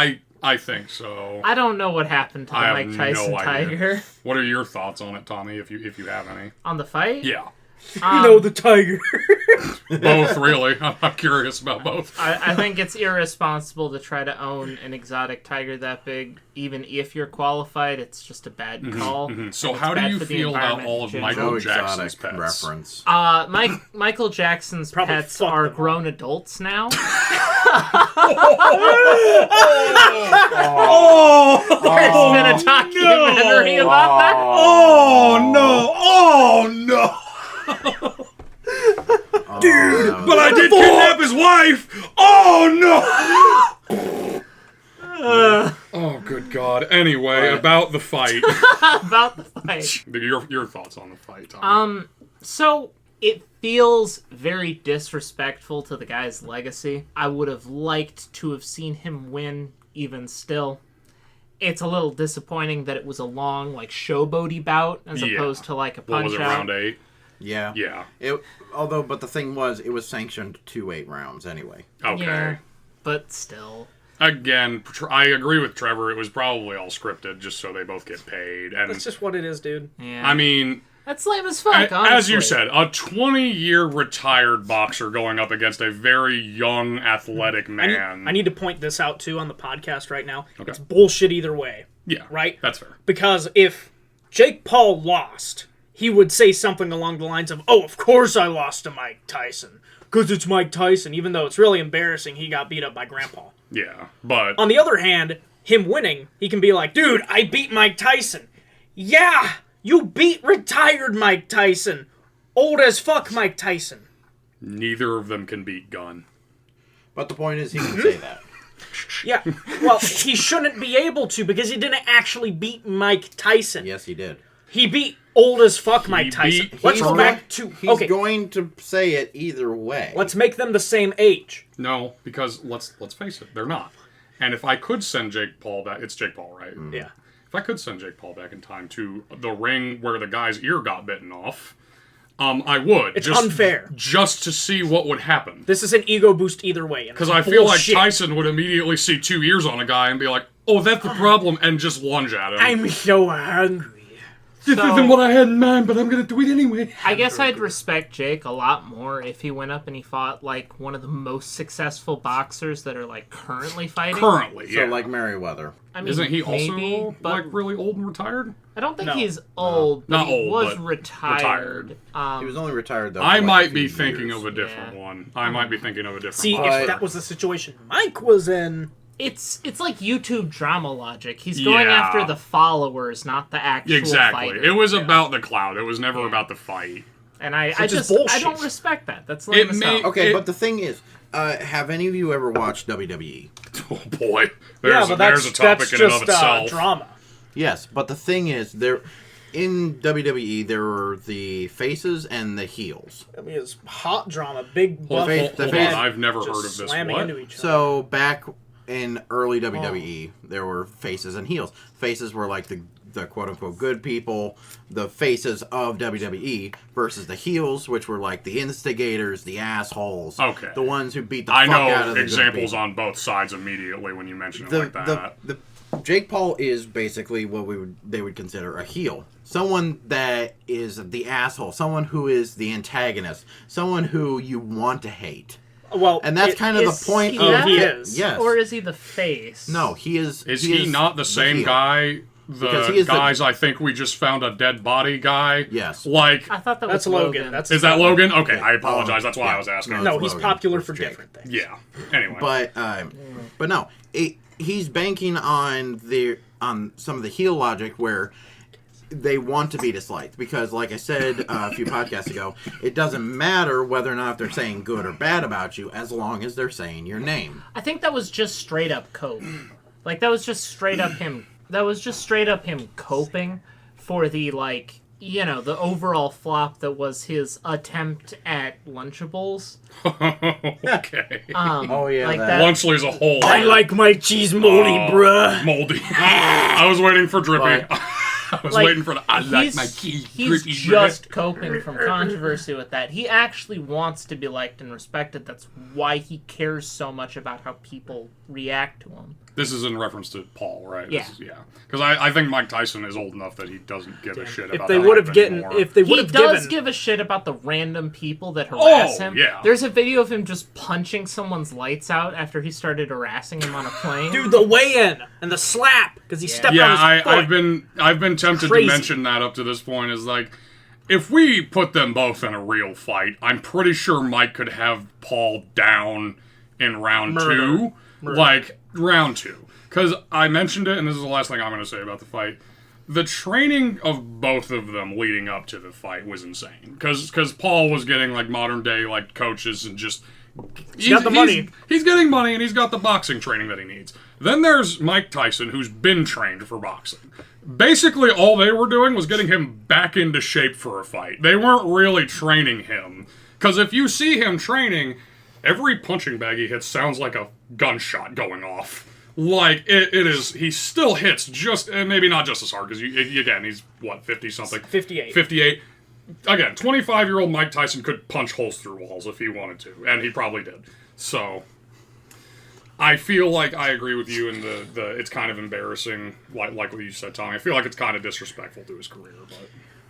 I think so. I don't know what happened to the I have Mike Tyson no idea. tiger What are your thoughts on it, Tommy, if you have any? on the fight. Yeah. The tiger. Both, really. I'm curious about both. I think it's irresponsible to try to own an exotic tiger that big, even if you're qualified. It's just a bad call. So And it's how do bad you for the feel about environment all of in Michael general. no Jackson's exotic pets? reference. Michael Jackson's Probably pets fucked are them up. grown adults now. Oh! There's been a documentary about that. Oh, no! Oh, no! Dude, But I did kidnap his wife! Oh, no! Oh, good God. Anyway, about the fight. About the fight. Your thoughts on the fight, Tommy. So it feels very disrespectful to the guy's legacy. I would have liked to have seen him win, even still. It's a little disappointing that it was a long, like, showboaty bout as Yeah. opposed to, like, a What was punch-out. it, round 8? yeah. Yeah. But the thing was, it was sanctioned to 8 rounds anyway. Okay. Yeah, but still. Again, I agree with Trevor. It was probably all scripted just so they both get paid. And That's just what it is, dude. Yeah. I mean, That's lame as fuck, as you honestly. said, a 20-year retired boxer going up against a very young, athletic man. I need to point this out, too, on the podcast right now. Okay. It's bullshit either way. Yeah, Right? That's fair. Because if Jake Paul lost, he would say something along the lines of, "Oh, of course I lost to Mike Tyson. Because it's Mike Tyson," even though it's really embarrassing he got beat up by Grandpa. Yeah, but On the other hand, him winning, he can be like, "Dude, I beat Mike Tyson." Yeah, you beat retired Mike Tyson. Old as fuck Mike Tyson. neither of them can beat Gunn. But the point is, he can say that. Yeah, well, he shouldn't be able to because he didn't actually beat Mike Tyson. Yes, he did. He beat old as fuck Mike Tyson. beat- Let's He's go back to... He's Okay, going to say it either way. let's make them the same age. No, because let's face it, they're not. And if I could send Jake Paul back, it's Jake Paul, right? Yeah. If I could send Jake Paul back in time to the ring where the guy's ear got bitten off, I would. It's unfair. Just to see what would happen. This is an ego boost either way. Because I feel like Tyson would immediately see 2 ears on a guy and be like, "Oh, that's the problem," and just lunge at him. I'm so hungry. This isn't what I had in mind, but I'm gonna do it anyway. I guess I'd respect Jake a lot more if he went up and he fought, like, one of the most successful boxers that are, like, currently fighting. Currently, So, yeah. like Merriweather. I mean, Isn't he also maybe, but like really old and retired? I don't think No. he's old, but Not he old, was but retired. He was only retired, though. I for like might a be few thinking years. of a different Yeah. one. I might be thinking of a different See, boxer. if that was the situation Mike was in... It's like YouTube drama logic. He's going Yeah. after the followers, not the actual Exactly. fighter. It was about the cloud. It was never about the fight. And I Which is just I bullshit. don't respect that. That's lame as may- hell. Okay, It- but the thing is, have any of you ever watched WWE? Oh boy, Yeah, there's but there's a topic that's in and just of itself. drama. Yes, but the thing is, in WWE, there were the faces and the heels. I mean, it's hot drama. Big buff face- the Hold face- on, I've never just heard of this. slamming What? into each other. So back in early WWE, there were faces and heels. Faces were like the quote-unquote good people, the faces of WWE, versus the heels, which were like the instigators, the assholes, Okay. the ones who beat the I fuck out of know the examples good on both sides immediately when you mention it the, like that. the Jake Paul is basically what they would consider a heel. Someone that is the asshole, someone who is the antagonist, someone who you want to hate. Well, And that's kind of is the point he, of he it. is. Yes. Or is he the face? No, he is. Is he not the same heel. guy? Because The he is the- guys, I think we just found a dead body guy. Yes. Like, I thought that That's was Logan. That's is that Logan? Okay, I apologize. That's why yeah. I was asking. no, That's he's Logan. popular That's for Jake. different things. Yeah. Anyway. But no, he's banking on some of the heel logic where they want to be disliked because, like I said a few podcasts ago, it doesn't matter whether or not they're saying good or bad about you as long as they're saying your name. I think that was just straight up cope. Like that was just straight up him. That was just straight up him coping for the the overall flop that was his attempt at Lunchables. Okay. Oh, yeah, like that- that. Lunchly as a whole. I like my cheese moldy, bruh. Moldy. I was waiting for Drippy. But- I was Like, waiting for the. I like he's, my cheese. he's Drippy, just coping from controversy with that. He actually wants to be liked and respected. That's why he cares so much about how people react to him. This is in reference to Paul, right? Yeah. Because I think Mike Tyson is old enough that he doesn't give a shit If about they that would have hype gotten, anymore. if they would He have does given, give a shit about the random people that harass him. yeah. There's a video of him just punching someone's lights out after he started harassing him on a plane. dude, the weigh-in and the slap because he stepped Yeah, on his foot. I've been tempted Crazy. to mention that up to this point. Is like, if we put them both in a real fight, I'm pretty sure Mike could have Paul down in round two, like round two. Because I mentioned it, and this is the last thing I'm going to say about the fight. The training of both of them leading up to the fight was insane. Because Paul was getting like modern day like coaches and just he's got the money. He's getting money and he's got the boxing training that he needs. Then there's Mike Tyson, who's been trained for boxing. Basically, all they were doing was getting him back into shape for a fight. They weren't really training him. Because if you see him training, every punching bag he hits sounds like a gunshot going off. Like, it is, he still hits just, maybe not just as hard, because, again, he's, 50-something? 58. 58. Again, 25-year-old Mike Tyson could punch holes through walls if he wanted to, and he probably did. So, I feel like I agree with you in the it's kind of embarrassing, like what you said, Tommy. I feel like it's kind of disrespectful to his career, but...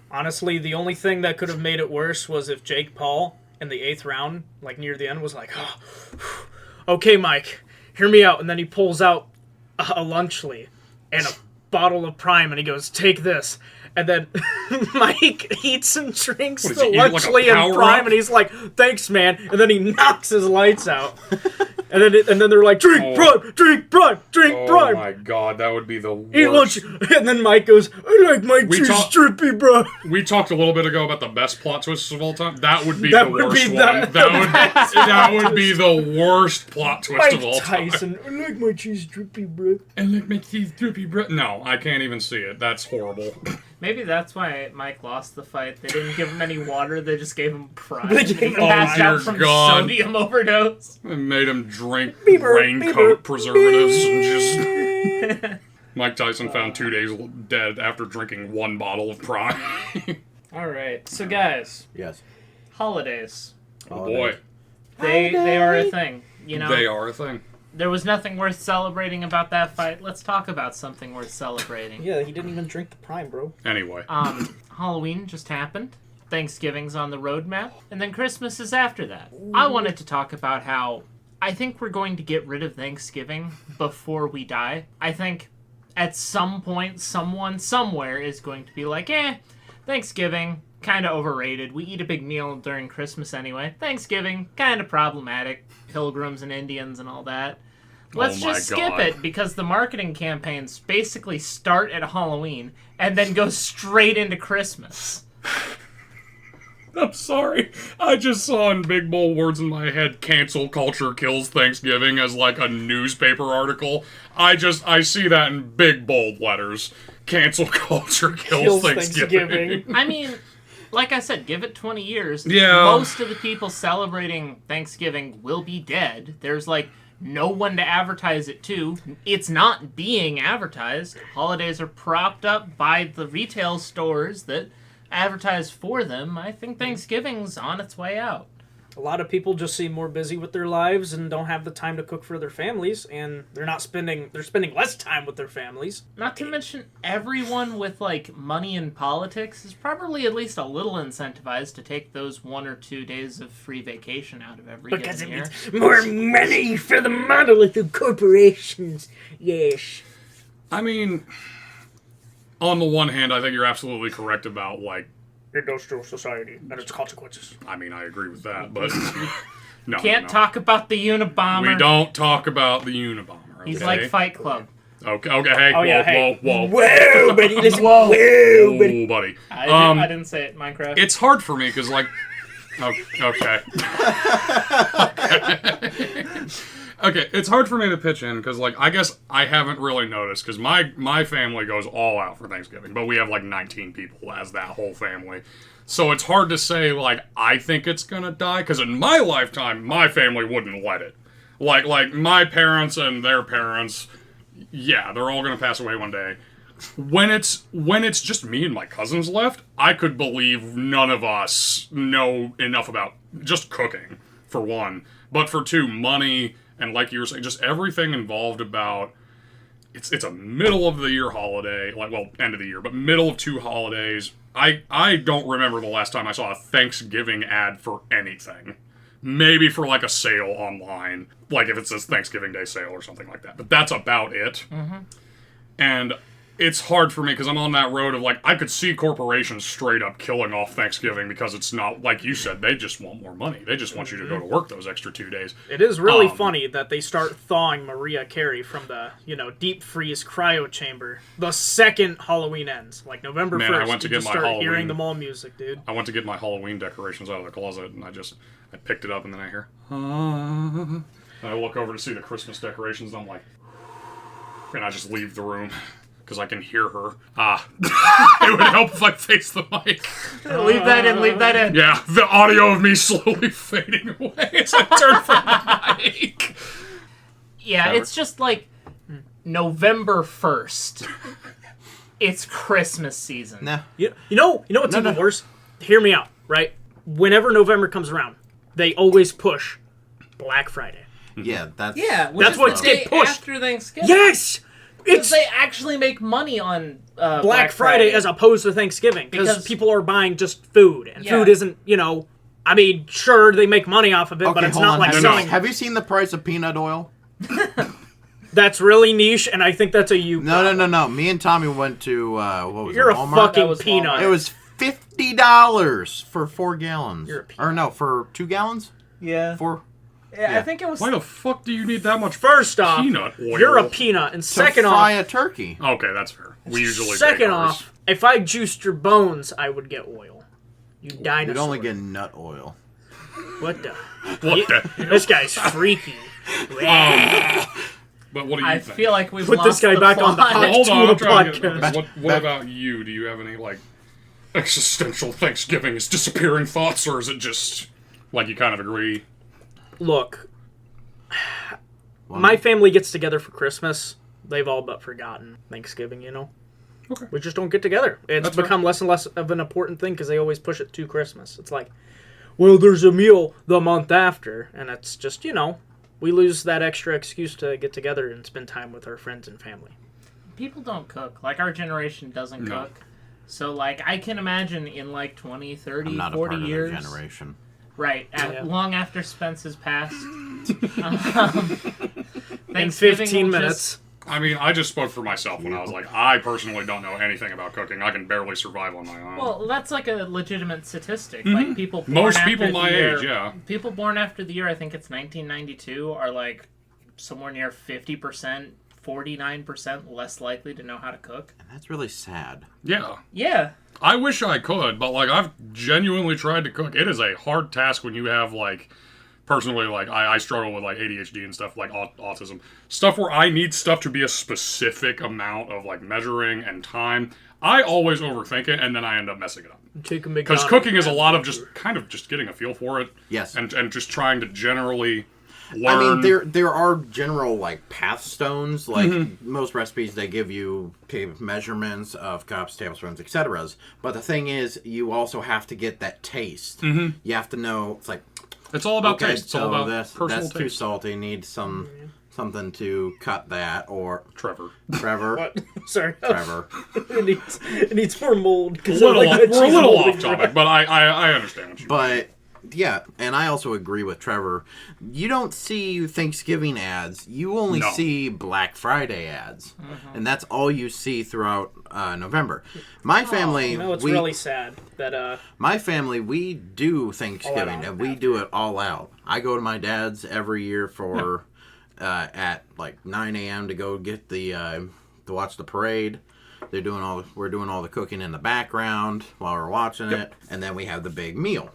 Honestly, the only thing that could have made it worse was if Jake Paul, in the 8th round, like near the end, was like, oh, okay, Mike, hear me out. And then he pulls out a Lunchly and a bottle of Prime, and he goes, take this. And then Mike eats and drinks What, is the he eating like a Lunchly and Power Prime, Up? and he's like, thanks, man. And then he knocks his lights out. And then they're like, drink Prime, drink Prime, drink Oh Prime. my god, that would be the Eat worst. lunch. And then Mike goes, I like my cheese drippy, bro. We talked a little bit ago about the best plot twists of all time. That would be That the would worst be one. That would be the worst plot twist Mike of all time. Tyson, I like my cheese drippy, bro. And let me see droopy bro. No, I can't even see it. That's horrible. Maybe that's why Mike lost the fight. They didn't give him any water. They just gave him Prime. They gave He him passed Prime. out from God. sodium overdose. It made him drink Beaver, raincoat beaver, preservatives and just. Mike Tyson found 2 days dead after drinking 1 bottle of Prime. All right, so guys, Yes. holidays. Oh boy, They are a thing. You know, they are a thing. there was nothing worth celebrating about that fight. Let's talk about something worth celebrating. Yeah, he didn't even drink the Prime, bro. Anyway, Halloween just happened. Thanksgiving's on the roadmap, and then Christmas is after that. I wanted to talk about how I think we're going to get rid of Thanksgiving before we die. I think at some point, someone somewhere is going to be like, Thanksgiving, kind of overrated. We eat a big meal during Christmas anyway. Thanksgiving, kind of problematic. Pilgrims and Indians and all that. Let's Oh my just skip God. it, because the marketing campaigns basically start at Halloween and then go straight into Christmas. I'm sorry. I just saw in big bold words in my head, cancel culture kills Thanksgiving as like a newspaper article. I see that in big bold letters. Cancel culture kills Thanksgiving. I mean, like I said, give it 20 years. Yeah. Most of the people celebrating Thanksgiving will be dead. There's like no one to advertise it to. It's not being advertised. Holidays are propped up by the retail stores that advertise for them. I think Thanksgiving's on its way out. A lot of people just seem more busy with their lives and don't have the time to cook for their families, and they're spending less time with their families. Not to mention, everyone with, like, money in politics is probably at least a little incentivized to take those 1 or 2 days of free vacation out of every Because given it year. means more money for the monolithic corporations. Yes. I mean, on the one hand, I think you're absolutely correct about, like, Industrial society and its consequences. I mean, I agree with that, but no. Can't talk about the Unabomber. We don't talk about the Unabomber. Okay? He's like Fight Club. Okay, hey, Oh, yeah, hey. whoa. Whoa, buddy, listen. Whoa. Whoa, buddy. Ooh, buddy. I didn't say it. Minecraft. It's hard for me because, like, okay. Okay, it's hard for me to pitch in because, like, I guess I haven't really noticed because my family goes all out for Thanksgiving, but we have, like, 19 people as that whole family. So it's hard to say, like, I think it's gonna die because in my lifetime, my family wouldn't let it. Like my parents and their parents, yeah, they're all gonna pass away one day. When it's just me and my cousins left, I could believe none of us know enough about just cooking, for one. But for two, money, and like you were saying, just everything involved about it's a middle of the year holiday, like, well, end of the year, but middle of 2 holidays. I don't remember the last time I saw a Thanksgiving ad for anything. Maybe for, like, a sale online, like if it says Thanksgiving Day sale or something like that. But that's about it. Mm-hmm. And it's hard for me because I'm on that road of, like, I could see corporations straight up killing off Thanksgiving because it's not, like you said, they just want more money. They just want you to go to work those extra 2 days. It is really funny that they start thawing Mariah Carey from the, deep freeze cryo chamber the second Halloween ends. Like November 1st, Man, I went to you get just my start Halloween. hearing the mall music, dude. I went to get my Halloween decorations out of the closet, and I picked it up, and then I hear, and I look over to see the Christmas decorations, and I'm like, and I just leave the room. Because I can hear her. It would help if I faced the mic. Leave that in. Yeah, the audio of me slowly fading away as I turn from the mic. Yeah, it's just like November 1st. It's Christmas season. Nah. You know what's even worse? Hear me out, right? Whenever November comes around, they always push Black Friday. Yeah, that's That's what day get pushed. after Thanksgiving. Yes! Because they actually make money on Black Friday as opposed to Thanksgiving because people are buying just food, and food isn't, I mean, sure, they make money off of it, but it's not like selling. Have you seen the price of peanut oil? That's really niche, and I think that's a you. No. Me and Tommy went to what was You're it, a Walmart? fucking peanut. It was $50 for 4 gallons. You're a peanut. Or no, for 2 gallons? Yeah. 4. Yeah, I think it was. Why the fuck do you need that much First off, peanut oil? you're a peanut, and To second fry off, a turkey. Okay, that's fair. We usually second bake ours. off, if I juiced your bones, I would get oil. You dinosaur. You'd only get nut oil. What the? What the? This guy's freaky. But what do you I think? feel like we've Put lost this guy the back on the plot. hot Hold on, tool I'm trying to podcast. get what about you? Do you have any, like, existential Thanksgiving is disappearing thoughts, or is it just, like, you kind of agree? Look, my family gets together for Christmas. They've all but forgotten Thanksgiving, Okay. We just don't get together. It's That's become less and less of an important thing because they always push it to Christmas. It's like, well, there's a meal the month after, and it's just, we lose that extra excuse to get together and spend time with our friends and family. People don't cook. Like, our generation doesn't No. cook. So, like, I can imagine in, like, 20, 30, I'm not 40 a part years. of their generation. Right. Yeah. Long after Spence has passed. In Thanksgiving 15 will minutes. I mean, I just spoke for myself when I was like, I personally don't know anything about cooking. I can barely survive on my own. Well, that's like a legitimate statistic. Like, people born Most after people the my year, age, yeah. People born after the year, I think it's 1992, are like somewhere near 50%, 49% less likely to know how to cook. And that's really sad. Yeah. Yeah. I wish I could, but, like, I've genuinely tried to cook. It is a hard task when you have, like, personally, like, I struggle with, like, ADHD and stuff, like, autism. Stuff where I need stuff to be a specific amount of, like, measuring and time. I always overthink it, and then I end up messing it up. Take a Because McDonald cooking is a nap lot of after. just kind of just getting a feel for it. Yes. And just trying to generally learn. I mean, there are general, like, path stones. Like, most recipes, they give you measurements of cups, tablespoons, etc. But the thing is, you also have to get that taste. You have to know, it's like, It's all about Okay, taste. It's all so about that's personal too taste. salty. Need something to cut that, or Trevor. Trevor. What? Sorry. Trevor. It needs more mold. We're a little off topic, but I understand what you mean. But yeah, and I also agree with Trevor. You don't see Thanksgiving ads. You only No. see Black Friday ads, and that's all you see throughout November. My family, You know, it's really sad that my family, we do Thanksgiving, and we do it all out. I go to my dad's every year for at like 9 a.m. to go get the to watch the parade. We're doing all the cooking in the background while we're watching it, and then we have the big meal.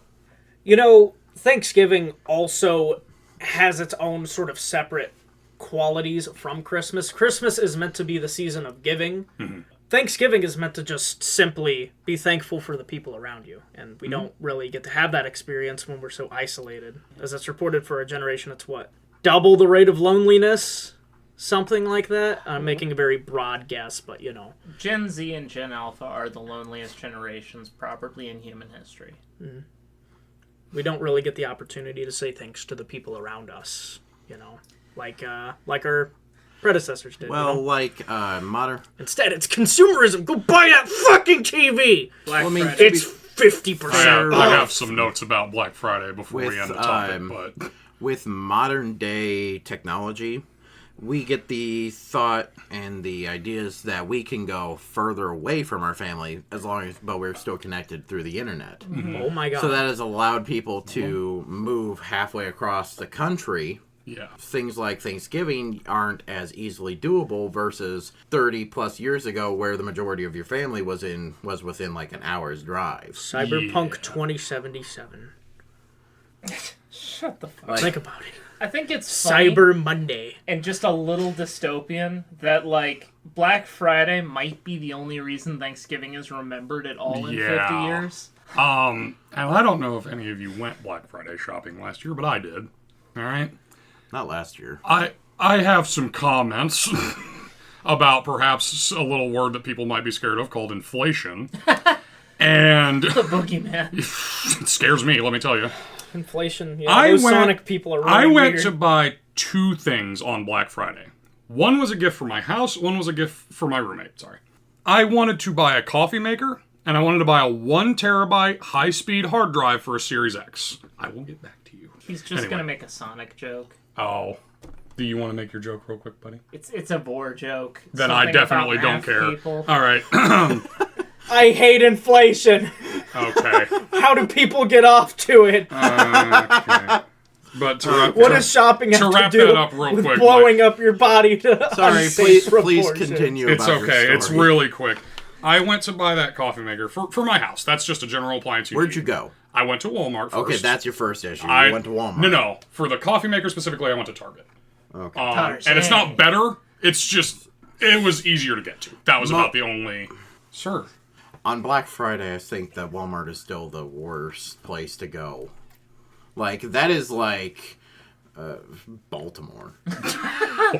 You know, Thanksgiving also has its own sort of separate qualities from Christmas. Christmas is meant to be the season of giving. Mm-hmm. Thanksgiving is meant to just simply be thankful for the people around you. And we don't really get to have that experience when we're so isolated. As it's reported for a generation, it's what? Double the rate of loneliness? Something like that? I'm making a very broad guess, but you know. Gen Z and Gen Alpha are the loneliest generations probably in human history. We don't really get the opportunity to say thanks to the people around us, you know, like our predecessors did. Well, you know? like modern. Instead, it's consumerism. Go buy that fucking TV. Black Well, I mean, Friday. It's 50% I off. have some notes about Black Friday before we With, end the topic, but With modern day technology, we get the thought and the ideas that we can go further away from our family but we're still connected through the internet. Oh my god. So that has allowed people to move halfway across the country. yeah. Things like Thanksgiving aren't as easily doable versus 30 plus years ago where the majority of your family was within like an hour's drive. Cyberpunk Yeah. 2077. Shut the fuck. Like, Think about it. I think it's funny Cyber Monday. and just a little dystopian that like Black Friday might be the only reason Thanksgiving is remembered at all in 50 Yeah. years. And I don't know if any of you went Black Friday shopping last year, but I did. All right. not last year. I have some comments about perhaps a little word that people might be scared of called inflation. And The boogeyman. it scares me, let me tell you. Inflation. Yeah, those Sonic people are really I went weird. to buy two things on Black Friday. One was a gift for my house, one was a gift for my roommate, sorry. I wanted to buy a coffee maker, and I wanted to buy a 1 terabyte high-speed hard drive for a Series X. I will get back to you. He's just Anyway. gonna make a Sonic joke. Oh. Do you want to make your joke real quick, buddy? It's a bore joke. Then I Something definitely about don't math care. people. All right. I hate inflation. Okay. How do people get off to it? Okay. But What does shopping have to to wrap do that up real with quick, blowing up your body to Sorry, unsafe please proportions? continue. It's about your okay. It's story. really quick. I went to buy that coffee maker for my house. That's just a general appliance. Where'd you go? I went to Walmart first. Okay, that's your first issue. I You went to Walmart. No. For the coffee maker specifically, I went to Target. Okay. And it's not better. It's just it was easier to get to. That was about the only. Sir. On Black Friday, I think that Walmart is still the worst place to go. Like, that is like Baltimore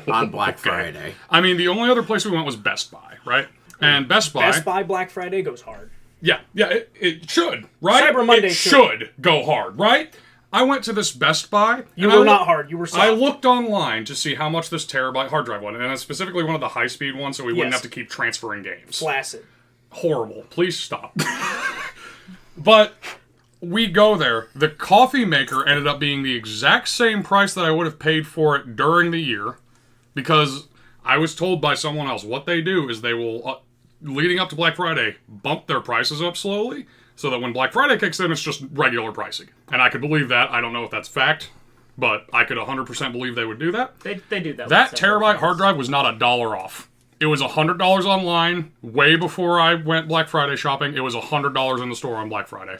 on Black Friday. I mean, the only other place we went was Best Buy, right? And Best Buy. Best Buy Black Friday goes hard. Yeah, it should, right? Cyber Monday it should. should go hard, right? I went to this Best Buy. You and were not hard. You were soft. I looked online to see how much this terabyte hard drive was, and it's specifically one of the high-speed ones, so we wouldn't Yes. have to keep transferring games. Flaccid. Horrible. Please stop. But we go there. The coffee maker ended up being the exact same price that I would have paid for it during the year, because I was told by someone else what they do is they will, leading up to Black Friday, bump their prices up slowly, so that when Black Friday kicks in, it's just regular pricing. And I could believe that. I don't know if that's fact, but I could 100% believe they would do that. They do that. That with several terabyte things. hard drive was not $1 off. It was $100 online way before I went Black Friday shopping. It was $100 in the store on Black Friday.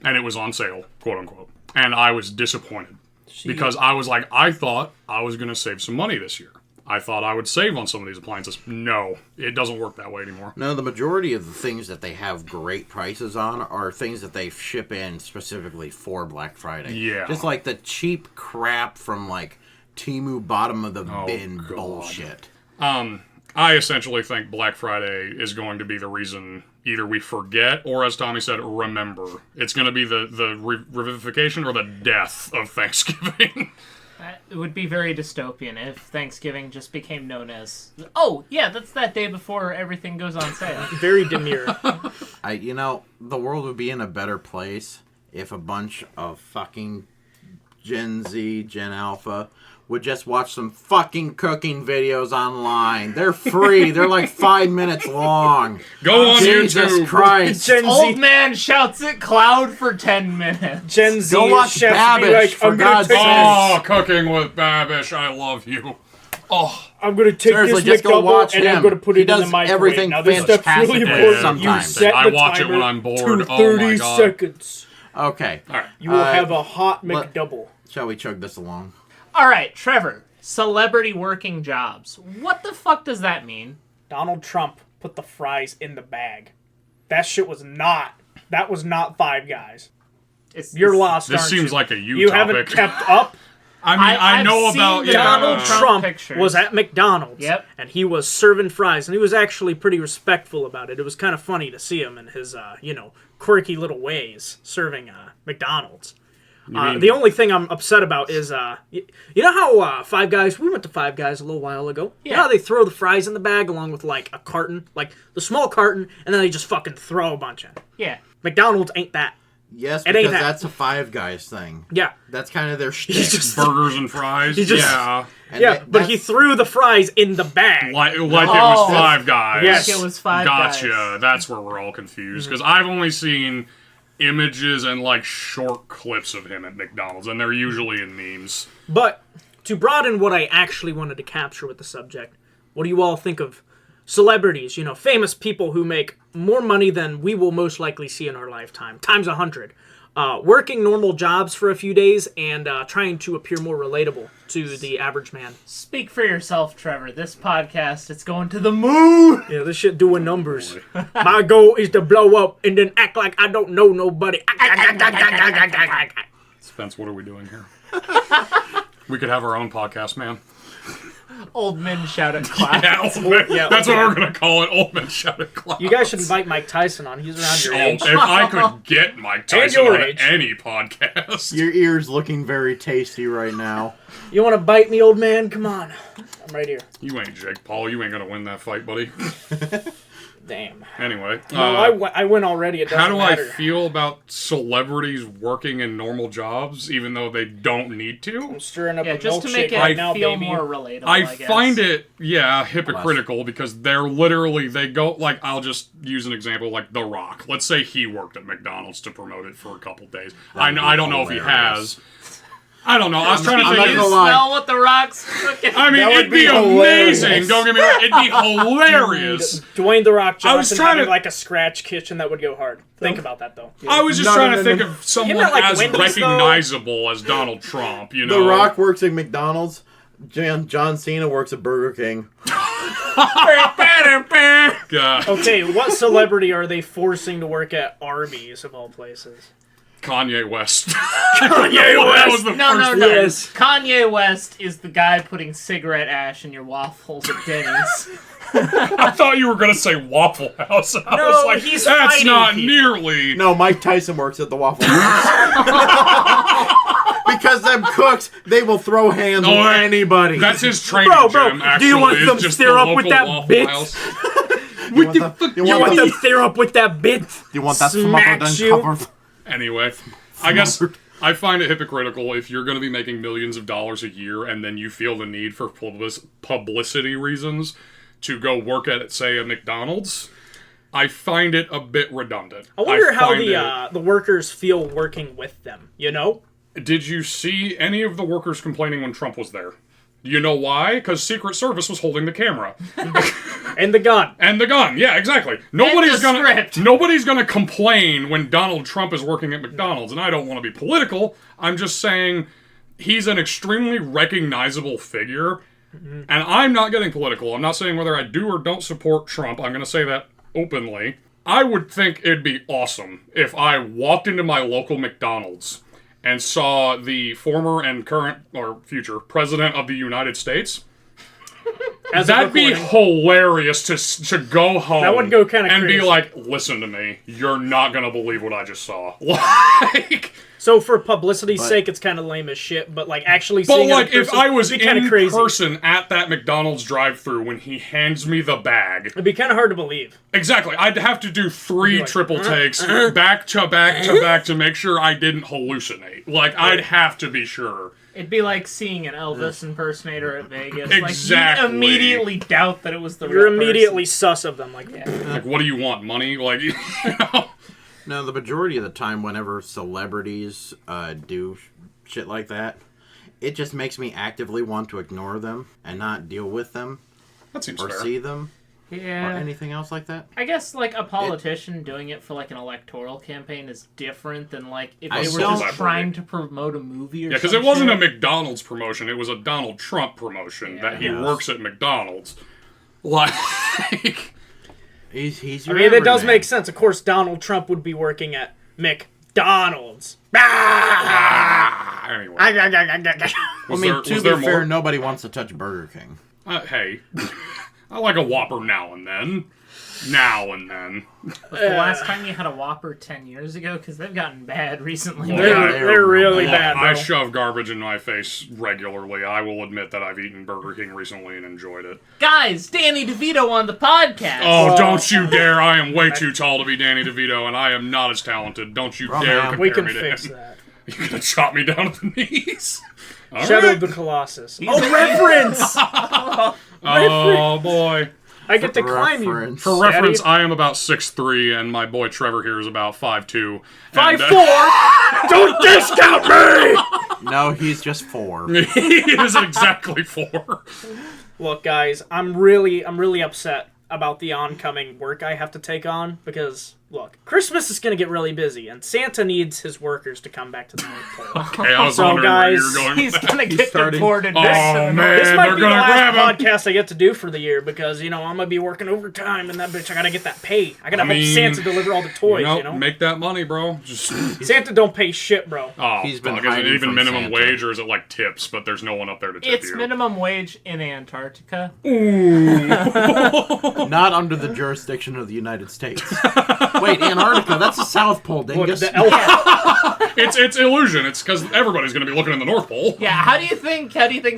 And it was on sale, quote unquote. And I was disappointed. Because I was like, I thought I was going to save some money this year. I thought I would save on some of these appliances. No, it doesn't work that way anymore. No, the majority of the things that they have great prices on are things that they ship in specifically for Black Friday. Yeah. Just like the cheap crap from, like, Temu bottom of the bin God. bullshit. I essentially think Black Friday is going to be the reason either we forget or, as Tommy said, remember. It's going to be the revivification or the death of Thanksgiving. It would be very dystopian if Thanksgiving just became known as, oh, yeah, that's that day before everything goes on sale. Very demure. The world would be in a better place if a bunch of fucking Gen Z, Gen Alpha would just watch some fucking cooking videos online. They're free. They're like 5 minutes long. Go on Jesus YouTube. Christ. Gen Old Z, man shouts at cloud for 10 minutes. Gen Z Go watch chefs be Babish, like, for I'm gonna God's take sake. Oh, cooking with Babish. I love you. Oh, I'm gonna take Seriously, this just go McDouble watch and I'm him. gonna put He it in the does microwave. everything Now this stuff's really fantastic important. sometimes. You set I the watch it timer when I'm bored. to Oh 30 my God. seconds. Okay. all right. You will have a hot let- McDouble. Shall we chug this along? All right, Trevor. Celebrity working jobs. What the fuck does that mean? Donald Trump put the fries in the bag. That was not Five Guys. You're lost, This aren't seems you? like a you You topic. haven't kept up. I mean, I I've know seen about the Donald Trump Trump pictures. was at McDonald's. Yep. And he was serving fries, and he was actually pretty respectful about it. It was kind of funny to see him in his, quirky little ways serving McDonald's. The only thing I'm upset about is, you know how Five Guys, we went to Five Guys a little while ago. You know how they throw the fries in the bag along with, like, a carton? Like, the small carton, and then they just fucking throw a bunch in. Yeah. McDonald's ain't that. Yes, It ain't because that. that's a Five Guys thing. Yeah. That's kind of their shtick. He's just... burgers and fries. He just- yeah, And Yeah, that- but he that's- threw the fries in the bag. like it was Oh. Five Guys. Yes. Like it was Five Gotcha. Guys. That's where we're all confused because I've only seen images and like short clips of him at McDonald's, and they're usually in memes. But to broaden what I actually wanted to capture with the subject, what do you all think of celebrities, famous people who make more money than we will most likely see in our lifetime, times 100, working normal jobs for a few days and trying to appear more relatable to the average man? Speak for yourself, Trevor. This podcast, it's going to the moon. Yeah, this shit doing numbers. My goal is to blow up and then act like I don't know nobody. Spence, what are we doing here? We could have our own podcast, man. Old men shout at cloud. Yeah, old man. Yeah, That's old what man. we're gonna call it. Old man shout at clouds. You guys should invite Mike Tyson on. He's around your Oh, age. if I could get Mike Tyson your on age. any podcast. Your ear's looking very tasty right now. You want to bite me, old man? Come on. I'm right here. You ain't Jake Paul. You ain't gonna win that fight, buddy. Damn. Anyway, No, I win already. It doesn't how do matter. I feel about celebrities working in normal jobs, even though they don't need to? I'm stirring up Yeah, a just to milkshake make it right now, feel baby. more relatable, I I guess. find it, hypocritical because they're literally, they go, like, I'll just use an example, like The Rock. Let's say he worked at McDonald's to promote it for a couple days. I don't know if he hilarious. has. I don't know. I was trying to I'm think not You of gonna lie. smell what the rocks cooking. I mean, That would it'd be be hilarious. amazing. Don't get me wrong. It'd be hilarious. Dwayne The Rock I was Johnson trying having to- like a scratch kitchen that would go hard. Think about that though. I was just No, trying no, to no, think no. of someone meant, like, as Wendy's, recognizable as Donald Trump, you know? The Rock works at McDonald's. John Cena works at Burger King. God. Okay, what celebrity are they forcing to work at Arby's of all places? Kanye West. Kanye That was the No, first no. Yes. Kanye West is the guy putting cigarette ash in your waffles at Denny's. I thought you were going to say Waffle House. I No, was like, he's that's fighting not people. nearly. No, Mike Tyson works at the Waffle House. Because them cooks, they will throw hands Oh, with that- anybody. That's his training Bro, gym, do actually. you want is some just syrup the with local that Waffle bit? House. you want the, You want them syrup with that bit? you want that Smacks smothered you. and covered? Anyway, I guess I find it hypocritical if you're going to be making millions of dollars a year and then you feel the need for publicity reasons to go work at, say, a McDonald's. I find it a bit redundant. I wonder how find the workers feel working with them, Did you see any of the workers complaining when Trump was there? You know why? Because Secret Service was holding the camera. And the gun. And the gun, yeah, exactly. the script. Nobody's gonna complain when Donald Trump is working at McDonald's, and I don't want to be political. I'm just saying he's an extremely recognizable figure, and I'm not getting political. I'm not saying whether I do or don't support Trump. I'm gonna say that openly. I would think it'd be awesome if I walked into my local McDonald's and saw the former and current or future president of the United States. As of That'd be recording. hilarious to go home. That would go kinda and crazy. be like, listen to me, you're not gonna believe what I just saw. Like, So for publicity's sake, it's kind of lame as shit. But like actually but seeing like it in if person, I was it'd be kind in of crazy. person at that McDonald's drive-thru when he hands me the bag, It'd be kind of hard to believe. exactly, I'd have to do 3 like, triple takes back to back to back to make sure I didn't hallucinate. Like I'd have to be sure. It'd be like seeing an Elvis impersonator at Vegas. Exactly. Like, you immediately doubt that it was the You're real immediately person. sus of them. Like, Like, what do you want? Money? Like, you know? No, the majority of the time, whenever celebrities do shit like that, it just makes me actively want to ignore them and not deal with them That seems or fair. see them or Yeah. anything else like that. I guess, like, a politician doing it for, like, an electoral campaign is different than, like, if I they were don't- just trying to promote a movie or Yeah, because some it wasn't a shit. McDonald's promotion; it was a Donald Trump promotion that he Yes. works at McDonald's. Like, He's I your mean, it does everyman. make sense. Of course, Donald Trump would be working at McDonald's. anyway. I mean, to be fair, nobody wants to touch Burger King. Hey, I like a Whopper now and then. Now and then. Was the last time you had a Whopper 10 years ago? Because they've gotten bad recently. They're, they're they're really real bad, bro. I shove garbage in my face regularly. I will admit that I've eaten Burger King recently and enjoyed it. Guys, Danny DeVito on the podcast. Oh, don't you dare! I am way too tall to be Danny DeVito, and I am not as talented. Don't you dare man. compare We can me to fix him. that. You're gonna chop me down at the knees. All Shadow right. of the Colossus. He's- Oh, reference! Oh boy. I get to climb you. Reference. For Daddy. reference, I am about 6'3", and my boy Trevor here is about 5'2". 5'4". Don't discount me! No, he's just 4. He is exactly 4. Look, guys, I'm really upset about the oncoming work I have to take on because, look, Christmas is going to get really busy, and Santa needs his workers to come back to the North Pole. Hey, I was So, wondering where you guys, were going He's with that. gonna get starting- deported. Oh, back to the man. This might they're be the gonna last grab him. podcast I get to do for the year because, you know, I'm going to be working overtime and that bitch, I got to get that pay. I got to I help mean, Santa deliver all the toys, you know? Make that money, bro. Just Santa don't pay shit, bro. oh, He's been fuck. Is it hiding even from minimum Santa. wage or is it like tips? But there's no one up there to tip It's you. minimum wage in Antarctica. Not under the jurisdiction of the United States. Wait, Antarctica, that's the South Pole, Look, dingus. the elf. It's illusion. It's because everybody's going to be looking in the North Pole. Yeah, how do you think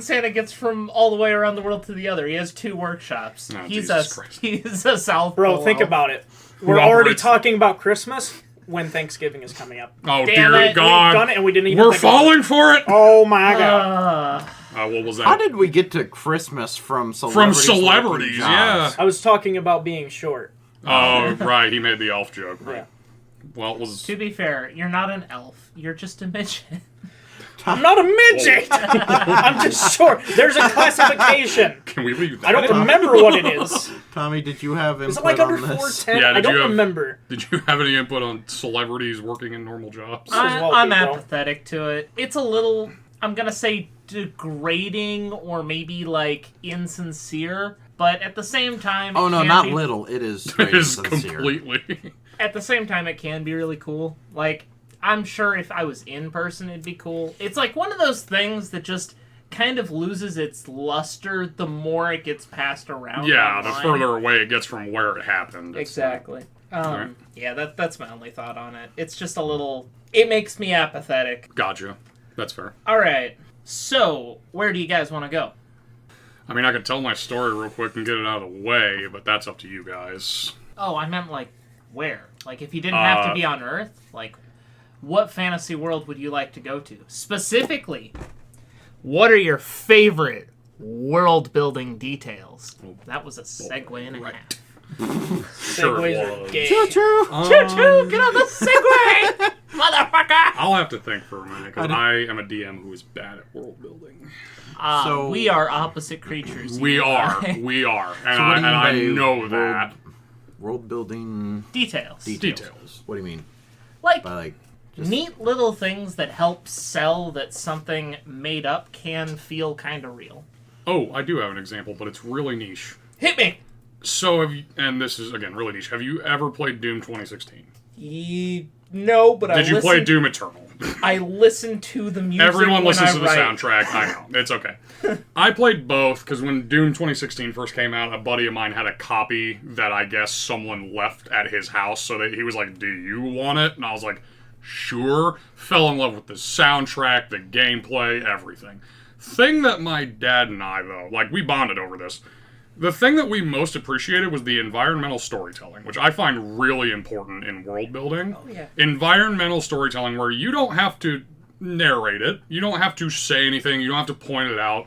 Santa gets from all the way around the world to the other? He has 2 workshops. Oh, he's Jesus Christ. a South Bro, Pole think elf. about it. We're operates- already talking about Christmas when Thanksgiving is coming up. Oh, Damn dear it, We've God. done it and we didn't even We're think about falling for it. Oh my god. What was that? How did we get to Christmas from From celebrities? celebrities, working yeah. jobs? I was talking about being short. Oh, right. He made the elf joke. Right. Yeah. Well, it was. To be fair, you're not an elf. You're just a midget. I'm not a midget! I'm just short. There's a classification. Can we leave that? I don't in? remember what it is. Tommy, did you have input Is it like under on this? 410? Yeah, I did don't you have- remember. Did you have any input on celebrities working in normal jobs? as well I'm be, bro. apathetic to it. It's a little, I'm gonna say, degrading or maybe like insincere, but at the same time, Oh it no, can not be, little. It is It straight is sincere. completely. At the same time, it can be really cool. Like, I'm sure if I was in person, it'd be cool. It's like one of those things that just kind of loses its luster the more it gets passed around. Yeah, the online. further away it gets from where it happened. It's- Exactly. Alright. Yeah, that's my only thought on it. It's just a little. It makes me apathetic. Gotcha. That's fair. All right. So, where do you guys want to go? I mean, I could tell my story real quick and get it out of the way, but that's up to you guys. Oh, I meant like where? Like if you didn't have to Uh, be on Earth, like what fantasy world would you like to go to? Specifically, what are your favorite world building details? That was a segue and a half. Sure Segways it are was. gay. Choo-choo, get on the Segway! Motherfucker! I'll have to think for a minute, because I am a DM who is bad at world building. So- We are opposite creatures. We you and are. I. We are. And, So what do you I mean by know world- that. World building Details. Details. What do you mean Like, by like? Just, neat little things that help sell that something made up can feel kind of real. Oh, I do have an example, but it's really niche. Hit me! So, have you, and this is, again, really niche. Have you ever played Doom 2016? No, but Did you play Doom Eternal? I listen to the music. Everyone listens to the write. soundtrack. I know. It's okay. I played both because when Doom 2016 first came out, a buddy of mine had a copy that I guess someone left at his house. So that he was like, "Do you want it?" And I was like, "Sure." Fell in love with the soundtrack, the gameplay, everything. Thing that my dad and I, though, like, we bonded over this. The thing that we most appreciated was the environmental storytelling, which I find really important in world building. Oh, yeah. Environmental storytelling where you don't have to narrate it, you don't have to say anything, you don't have to point it out.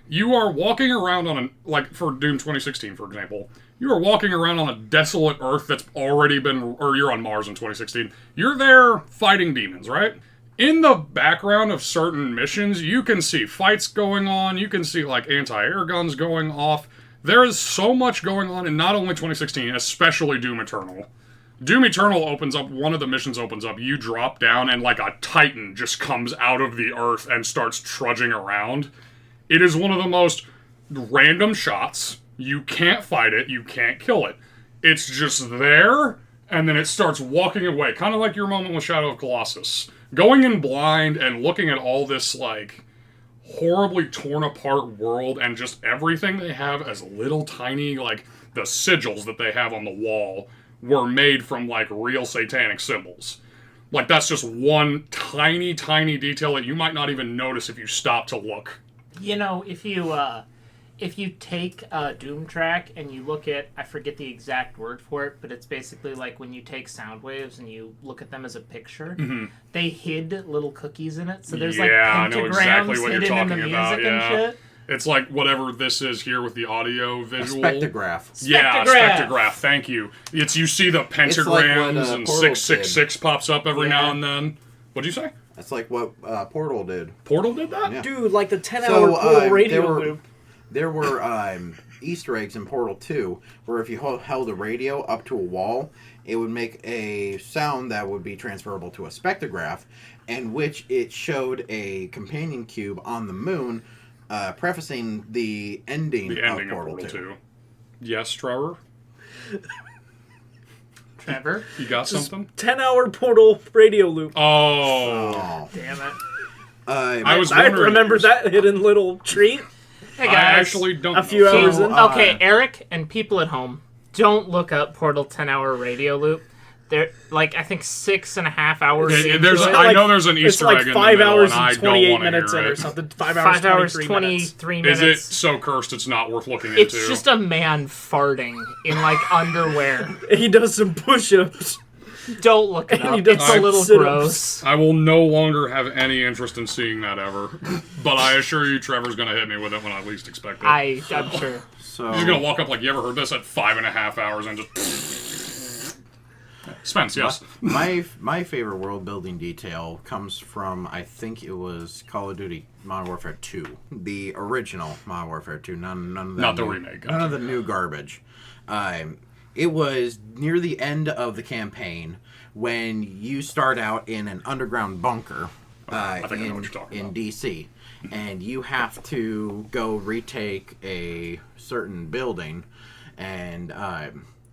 You are walking around on like for Doom 2016, for example, you are walking around on a desolate Earth that's already been, or you're on Mars in 2016. You're there fighting demons, right? In the background of certain missions, you can see fights going on, you can see like anti-air guns going off. There is so much going on in not only 2016, especially Doom Eternal. Doom Eternal opens up, one of the missions opens up, you drop down and like a titan just comes out of the earth and starts trudging around. It is one of the most random shots. You can't fight it, you can't kill it. It's just there, and then it starts walking away. Kind of like your moment with Shadow of Colossus. Going in blind and looking at all this like horribly torn apart world and just everything they have as little tiny, like the sigils that they have on the wall were made from like real satanic symbols. Like that's just one tiny detail that you might not even notice if you stop to look. You know, if you take a Doom track and you look at, I forget the exact word for it, but it's basically like when you take sound waves and you look at them as a picture, they hid little cookies in it. So there's like I know pentagrams exactly what you're hidden in the talking music about, and shit. It's like whatever this is here with the audio visual. Spectrograph. Yeah, Spectrograph. spectrograph. Thank you. It's you see the pentagrams It's like what, and Portal 666 pops up every Yeah. now and then. What'd you say? That's like what Portal did. Portal did that? Yeah. Dude, like the 10-hour So, Portal radio loop. There were Easter eggs in Portal 2 where if you held a radio up to a wall, it would make a sound that would be transferable to a spectrograph, and which it showed a companion cube on the moon, prefacing the ending, The ending of Portal 2. Yes, Trevor? Trevor? You got something? 10-hour Portal radio loop. Oh. Oh. Damn it. I was I wondering. remember that hidden little treat. Hey I guys. actually don't A few know. hours in. Okay, Eric and people at home, don't look up Portal 10-hour radio loop. They're like, I think 6.5 hours into There's, it. I know there's an It's Easter like egg in 5 the middle, hours and I and don't 28 want to minutes hear in it. or something. 5 5 hours, 23 minutes. 23 Is minutes. it so cursed it's not worth looking It's into? just a man farting in like underwear. He does some push-ups. Don't look it And he up. does It's a little sit-ups. gross. I will no longer have any interest in seeing that ever. But I assure you, Trevor's going to hit me with it when I least expect it. I'm sure. So He's going to walk up like, you ever heard this at 5.5 hours and just... Spence, yes. my favorite world building detail comes from, I think it was Call of Duty Modern Warfare 2, the original Modern Warfare 2, none of that Not the new- remake, none gotcha. of the new garbage. It was near the end of the campaign when you start out in an underground bunker I think I know what you're talking in about. DC, and you have to go retake a certain building, and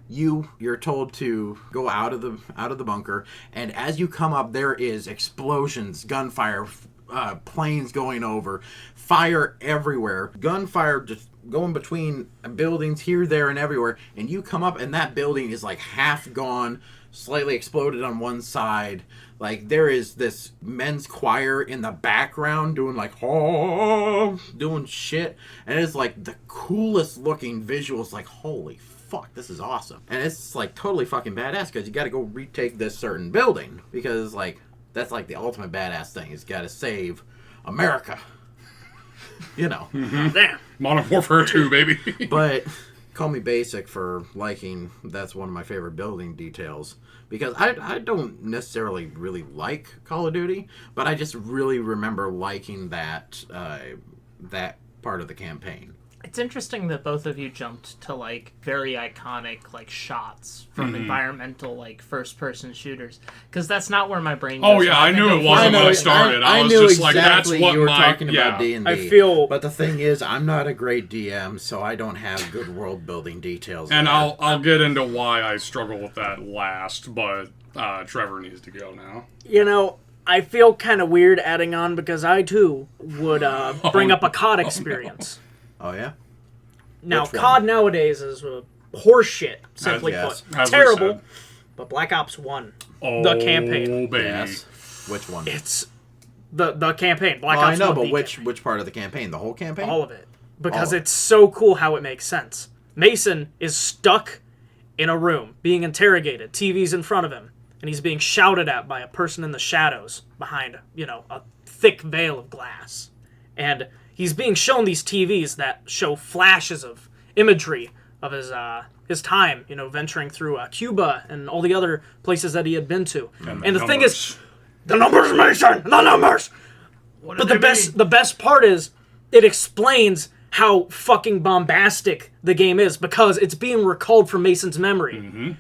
you're told to go out of the bunker, and as you come up, there is explosions, gunfire, planes going over, fire everywhere, gunfire just going between buildings here, there, and everywhere, and you come up, and that building is like half gone, slightly exploded on one side. Like, there is this men's choir in the background doing like, oh, doing shit, and it's like the coolest looking visuals. Like, holy fuck, this is awesome. And it's like totally fucking badass because you got to go retake this certain building because like that's like the ultimate badass thing is got to save America. You know. Damn. Modern Warfare 2, baby. But call me basic for liking that's one of my favorite building details because I don't necessarily really like Call of Duty, but I just really remember liking that that part of the campaign. It's interesting that both of you jumped to like very iconic like shots from environmental like first person shooters because that's not where my brain goes. Oh, yeah, I knew it wasn't when I started. I was knew just like, that's exactly what you were my... talking yeah. about D&D. I feel- But the thing is, I'm not a great DM, so I don't have good world building details. And there. I'll get into why I struggle with that last, but Trevor needs to go now. You know, I feel kind of weird adding on because I too would bring up a COD experience. Oh yeah. Now, Which one? COD nowadays is horseshit, simply Yes. put. As we Terrible. said. But Black Ops 1, Oh, the campaign. baby. Yes. Which one? It's the campaign. Black Well, Ops I know, 1, but the which part of the campaign? The whole campaign? all of it. Because All of it's so cool how it makes sense. Mason is stuck in a room, being interrogated. TV's in front of him, and he's being shouted at by a person in the shadows behind, a thick veil of glass. And he's being shown these TVs that show flashes of imagery of his time, venturing through Cuba and all the other places that he had been to. And the thing is, the numbers, Mason, the numbers. But the best part is, it explains how fucking bombastic the game is because it's being recalled from Mason's memory. Mm-hmm.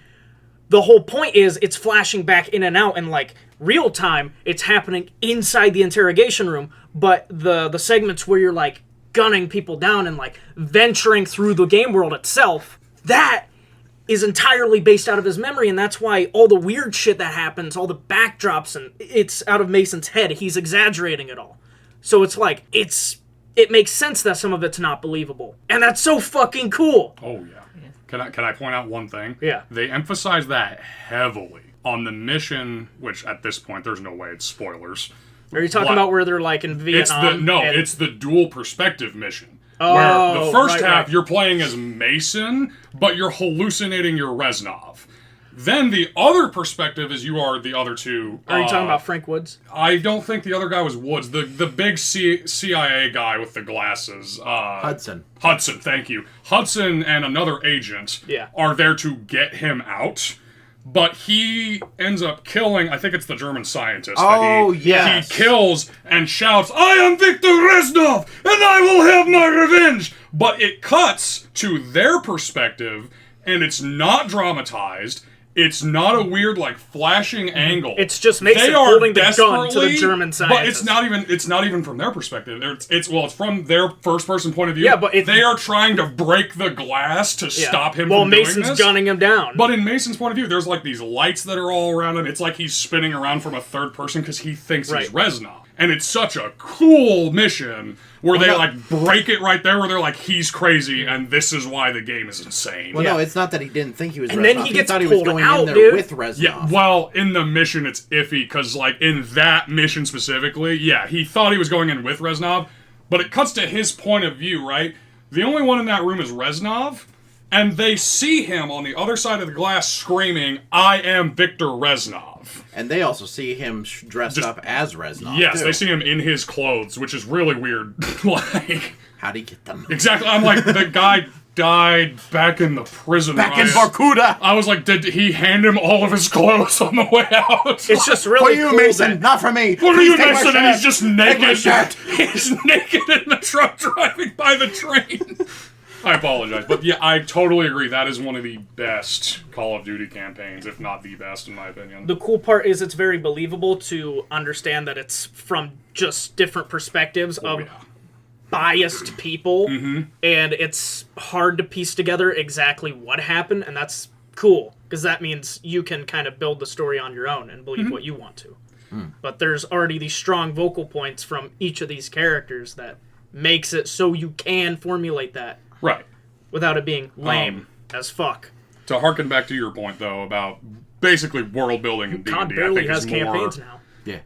The whole point is it's flashing back in and out, and like real time, it's happening inside the interrogation room. But the segments where you're like gunning people down and like venturing through the game world itself, that is entirely based out of his memory, and that's why all the weird shit that happens, all the backdrops, and it's out of Mason's head. He's exaggerating it all. So it's like, it makes sense that some of it's not believable. And that's so fucking cool. Oh, yeah. Can I point out one thing? Yeah. They emphasize that heavily on the mission, which at this point, there's no way it's spoilers. Are you talking about where they're like in Vietnam? It's the dual perspective mission. Oh, where the first half right. you're playing as Mason, but you're hallucinating your Reznov. Then the other perspective is you are the other two. Are you talking about Frank Woods? I don't think the other guy was Woods. The big CIA guy with the glasses. Hudson. Hudson, thank you. Hudson and another agent are there to get him out. But he ends up killing, I think it's the German scientist. Yes. He kills and shouts, "I am Victor Reznov, and I will have my revenge!" But it cuts to their perspective, and it's not dramatized. It's not a weird, like, flashing angle. It's just Mason holding the gun to the desperately- German scientist. But it's not even from their perspective. It's from their first person point of view. Yeah, but they are trying to break the glass to stop him from Mason's doing this. gunning him down. But in Mason's point of view, there's like these lights that are all around him. It's like he's spinning around from a third person because he thinks he's Reznov. And it's such a cool mission where they like break it right there where they're like, he's crazy and this is why the game is insane. Well, no, it's not that he didn't think he was And Reznov. then he gets thought he was pulled going out, in there dude. with Reznov. Yeah, well, in the mission it's iffy because like in that mission specifically, he thought he was going in with Reznov, but it cuts to his point of view, right? The only one in that room is Reznov, and they see him on the other side of the glass screaming, "I am Victor Reznov." And they also see him dressed up as Reznov. Yes, too. they see him in his clothes, which is really weird. Like, How'd he get them? exactly. I'm like, the guy died back in the prison. Back in Vorkuta! I was like, did he hand him all of his clothes on the way out? It's just For really you, cool Mason, that- not for me! What are Please you, take my Mason? And shirt. he's just Take my naked. shirt. He's naked in the truck driving by the train. I apologize, but yeah, I totally agree. That is one of the best Call of Duty campaigns, if not the best, in my opinion. The cool part is it's very believable to understand that it's from just different perspectives of biased people, and it's hard to piece together exactly what happened, and that's cool, because that means you can kind of build the story on your own and believe what you want to. But there's already these strong vocal points from each of these characters that makes it so you can formulate that Right. without it being lame as fuck. To harken back to your point, though, about basically world building and D&D, COD I barely think has is more... campaigns now. Yeah.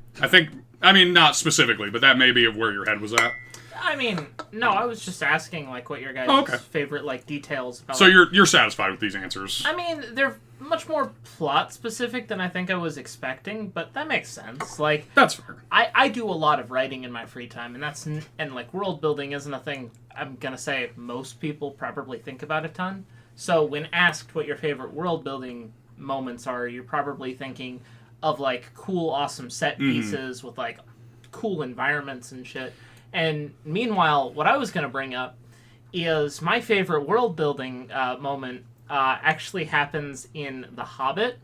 I mean, not specifically, but that may be of where your head was at. I mean, no, I was just asking, like, what your guys' favorite, like, details about... So you're satisfied with these answers? I mean, they're much more plot-specific than I think I was expecting, but that makes sense. Like, That's fair. I do a lot of writing in my free time, and like, world building isn't a thing I'm gonna say most people probably think about a ton. So when asked what your favorite world building moments are, you're probably thinking of, like, cool, awesome set pieces with, like, cool environments and shit. And meanwhile, what I was going to bring up is my favorite world building moment actually happens in The Hobbit,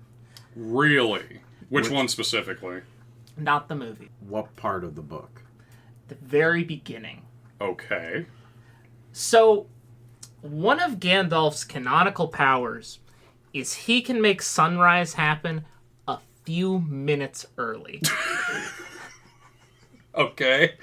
Really? Which one specifically? not the movie. What part of the book? The very beginning. Okay. So, one of Gandalf's canonical powers is he can make sunrise happen a few minutes early. Okay.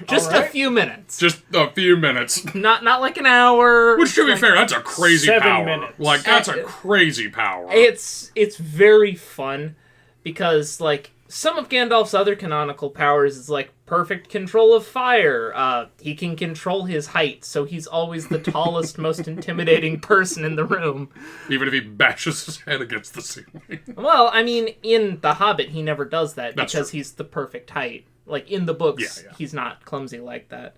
Just a few minutes. Just a few minutes. Not like an hour. Which, to be fair, that's a crazy 7 power. minutes. Like, that's a crazy power. It's very fun because like some of Gandalf's other canonical powers is like perfect control of fire. He can control his height, so he's always the tallest, most intimidating person in the room. Even if he bashes his head against the ceiling. Well, I mean, in The Hobbit, he never does that That's because true. he's the perfect height. Like, in the books, Yeah. he's not clumsy like that.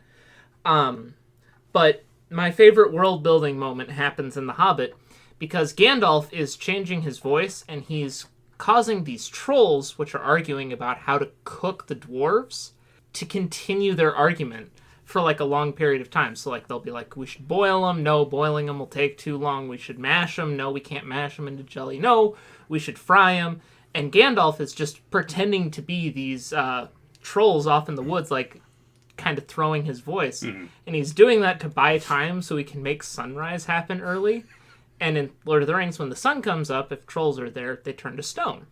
But my favorite world-building moment happens in The Hobbit because Gandalf is changing his voice, and he's causing these trolls, which are arguing about how to cook the dwarves, to continue their argument for, like, a long period of time. So, like, they'll be like, we should boil them. No, boiling them will take too long. We should mash them. No, we can't mash them into jelly. No, we should fry them. And Gandalf is just pretending to be these trolls off in the woods, like, kind of throwing his voice. And he's doing that to buy time so he can make sunrise happen early. And in Lord of the Rings, when the sun comes up, if trolls are there, they turn to stone.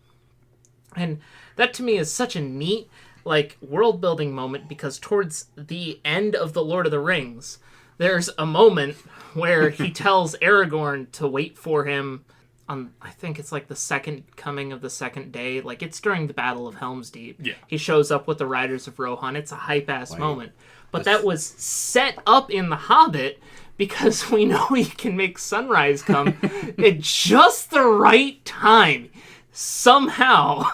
And that to me is such a neat, like, world-building moment because towards the end of the Lord of the Rings, there's a moment where he tells Aragorn to wait for him on, I think it's like the second coming of the second day. Like, it's during the Battle of Helm's Deep. Yeah. He shows up with the Riders of Rohan. It's a hype-ass moment. But that was set up in The Hobbit because we know he can make sunrise come at just the right time. Somehow,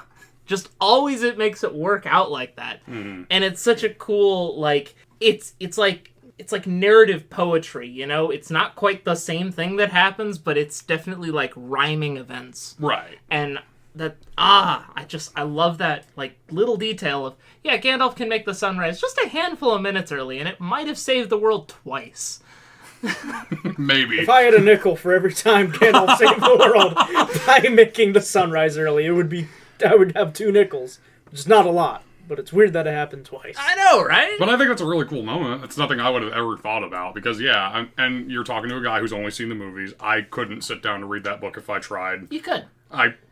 just always it makes it work out like that. And it's such a cool, like, it's like narrative poetry, you know? It's not quite the same thing that happens, but it's definitely like rhyming events. Right. And I love that, like, little detail of, yeah, Gandalf can make the sunrise just a handful of minutes early, and it might have saved the world twice. Maybe. If I had a nickel for every time Gandalf saved the world by making the sunrise early, I would have 2 nickels. Which is not a lot, but it's weird that it happened twice. I know, right? But I think that's a really cool moment. It's nothing I would have ever thought about because, yeah, and you're talking to a guy who's only seen the movies. I couldn't sit down to read that book if I tried. You could.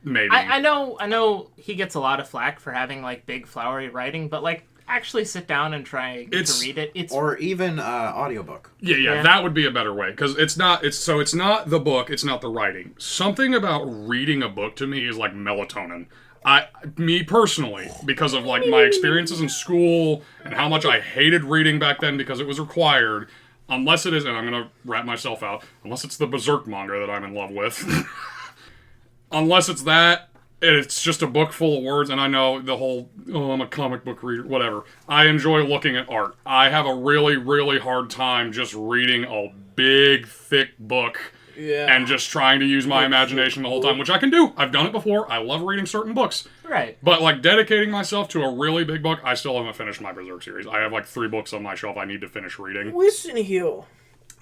Maybe. I know he gets a lot of flack for having, like, big flowery writing, but, like, actually sit down and try to read it. Or even audiobook. Yeah, that would be a better way because it's not the book, it's not the writing. Something about reading a book to me is like melatonin. Me personally, because of like my experiences in school and how much I hated reading back then because it was required. Unless it is, and I'm gonna wrap myself out. Unless it's the Berserk manga that I'm in love with. Unless it's that. It's just a book full of words, and I know the whole, I'm a comic book reader, whatever. I enjoy looking at art. I have a really, really hard time just reading a big, thick book and just trying to use my imagination the whole time, which I can do. I've done it before. I love reading certain books. Right. But, like, dedicating myself to a really big book, I still haven't finished my Berserk series. I have, like, 3 books on my shelf I need to finish reading. Listen here.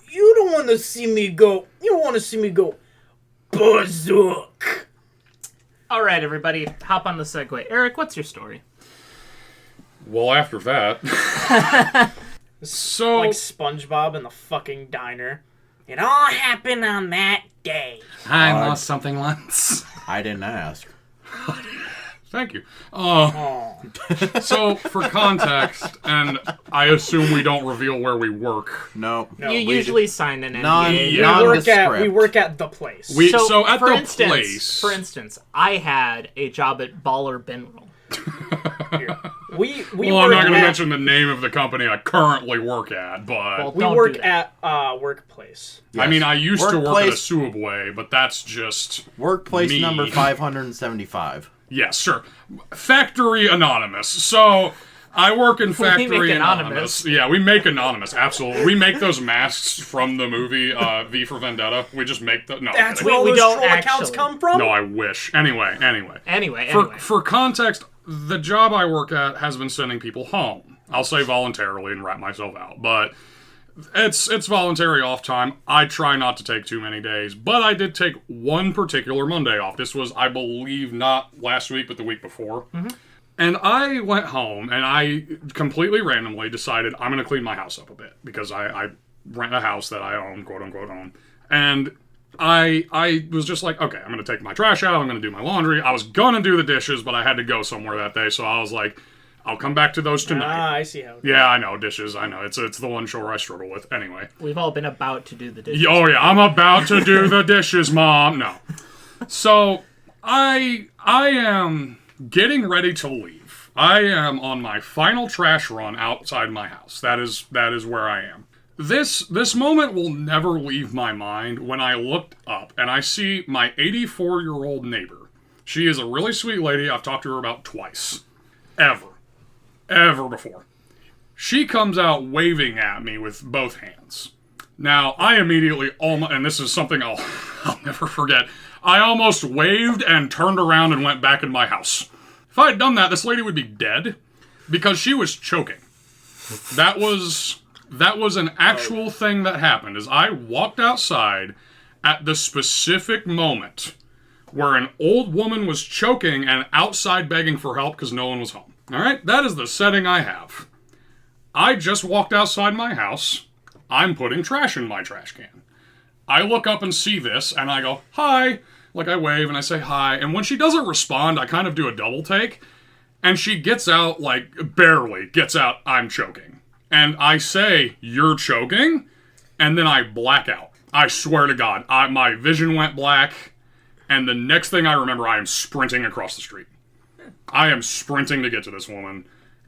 You don't want to see me go berserk. All right, everybody, hop on the segue. Eric, what's your story? Well, after that... So... Like SpongeBob in the fucking diner. It all happened on that day. I lost something once. I didn't ask. Thank you. So, for context, and I assume we don't reveal where we work. No. You usually sign an NDA. We work at the place. So at for the instance, place... For instance, I had a job at Baller Binroll. we Well, I'm not going to mention the name of the company I currently work at, but... Well, we don't work do that. at workplace. I mean, I used to work at a Workplace- Subway, but that's just... Workplace me. number 575. Yes, sure. Factory Anonymous. So, I work in Factory make Anonymous. Anonymous. Yeah, we make Anonymous, absolutely. We make those masks from the movie V for Vendetta. We just make the... No, That's I'm where kidding. all we those don't troll accounts actually. come from? No, I wish. Anyway. Anyway. For context, the job I work at has been sending people home. I'll say voluntarily and wrap myself out, but it's voluntary off time. I try not to take too many days, but I did take one particular Monday off. This was, I believe, not last week, but the week before. Mm-hmm. And I went home, and I completely randomly decided I'm going to clean my house up a bit, because I rent a house that I own, quote-unquote own. And I was just like, okay, I'm going to take my trash out, I'm going to do my laundry. I was going to do the dishes, but I had to go somewhere that day, so I was like, I'll come back to those tonight. I see how it is. Yeah, I know, dishes. I know. It's the one chore I struggle with. Anyway. We've all been about to do the dishes. Oh, yeah, I'm about to do the dishes, Mom. No. So, I am getting ready to leave. I am on my final trash run outside my house. That is where I am. This moment will never leave my mind when I looked up and I see my 84-year-old neighbor. She is a really sweet lady. I've talked to her about twice. Ever before. She comes out waving at me with both hands. Now, I immediately and this is something I'll never forget, I almost waved and turned around and went back in my house. If I had done that, this lady would be dead because she was choking. That was an actual thing that happened, is I walked outside at the specific moment where an old woman was choking and outside begging for help because no one was home. All right, that is the setting I have. I just walked outside my house. I'm putting trash in my trash can. I look up and see this, and I go, hi. Like, I wave and I say hi. And when she doesn't respond, I kind of do a double take. And she gets out, like, barely gets out, I'm choking. And I say, you're choking? And then I black out. I swear to God, my vision went black. And the next thing I remember, I am sprinting across the street. I am sprinting to get to this woman.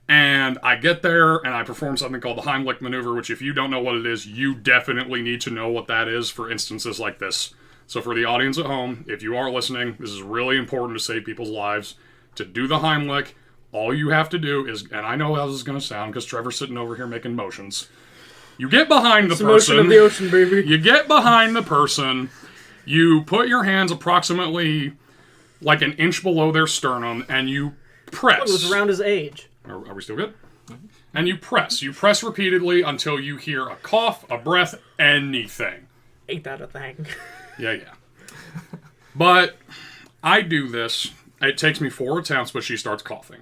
And I get there, and I perform something called the Heimlich maneuver, which if you don't know what it is, you definitely need to know what that is for instances like this. So for the audience at home, if you are listening, this is really important to save people's lives. To do the Heimlich, all you have to do is, and I know how this is going to sound because Trevor's sitting over here making motions. You get behind the person. Motion of the ocean, baby. You get behind the person. You put your hands approximately like an inch below their sternum, and you press. It was around his age. Are we still good? Mm-hmm. And you press. You press repeatedly until you hear a cough, a breath, anything. Ain't that a thing? Yeah. But I do this. It takes me 4 attempts, but she starts coughing.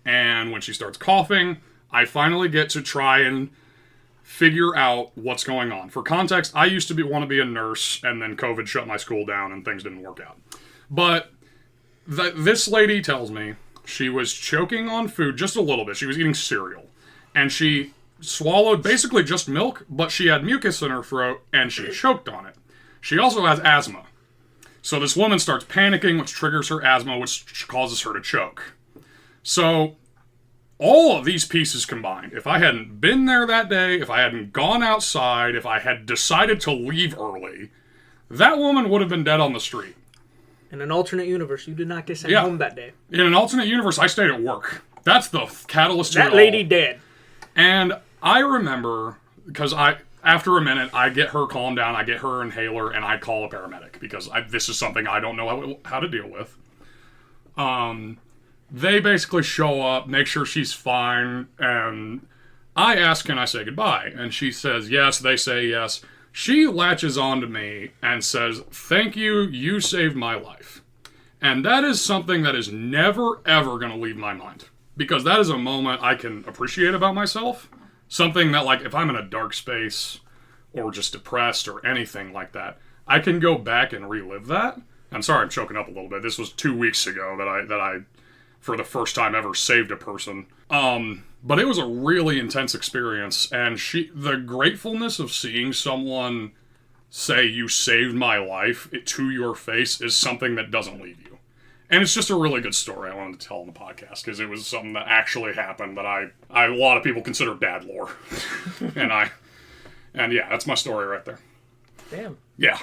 And when she starts coughing, I finally get to try and figure out what's going on. For context, I used to want to be a nurse, and then COVID shut my school down, and things didn't work out. But this lady tells me she was choking on food just a little bit. She was eating cereal. And she swallowed basically just milk, but she had mucus in her throat, and she choked on it. She also has asthma. So this woman starts panicking, which triggers her asthma, which causes her to choke. So all of these pieces combined, if I hadn't been there that day, if I hadn't gone outside, if I had decided to leave early, that woman would have been dead on the street. In an alternate universe, you did not get sent home that day. In an alternate universe, I stayed at work. That's the catalyst to it all. That lady dead. And I remember, because after a minute, I get her calmed down, I get her inhaler, and I call a paramedic, because this is something I don't know how to deal with. They basically show up, make sure she's fine, and I ask, can I say goodbye? And she says yes, they say yes. She latches onto me and says, thank you, you saved my life. And that is something that is never, ever going to leave my mind. Because that is a moment I can appreciate about myself. Something that, like, if I'm in a dark space or just depressed or anything like that, I can go back and relive that. I'm sorry I'm choking up a little bit. This was 2 weeks ago that I for the first time ever saved a person. But it was a really intense experience, and the gratefulness of seeing someone say, you saved my life, to your face is something that doesn't leave you. And it's just a really good story I wanted to tell on the podcast, because it was something that actually happened that a lot of people consider dad lore. and yeah, that's my story right there. Damn. Yeah.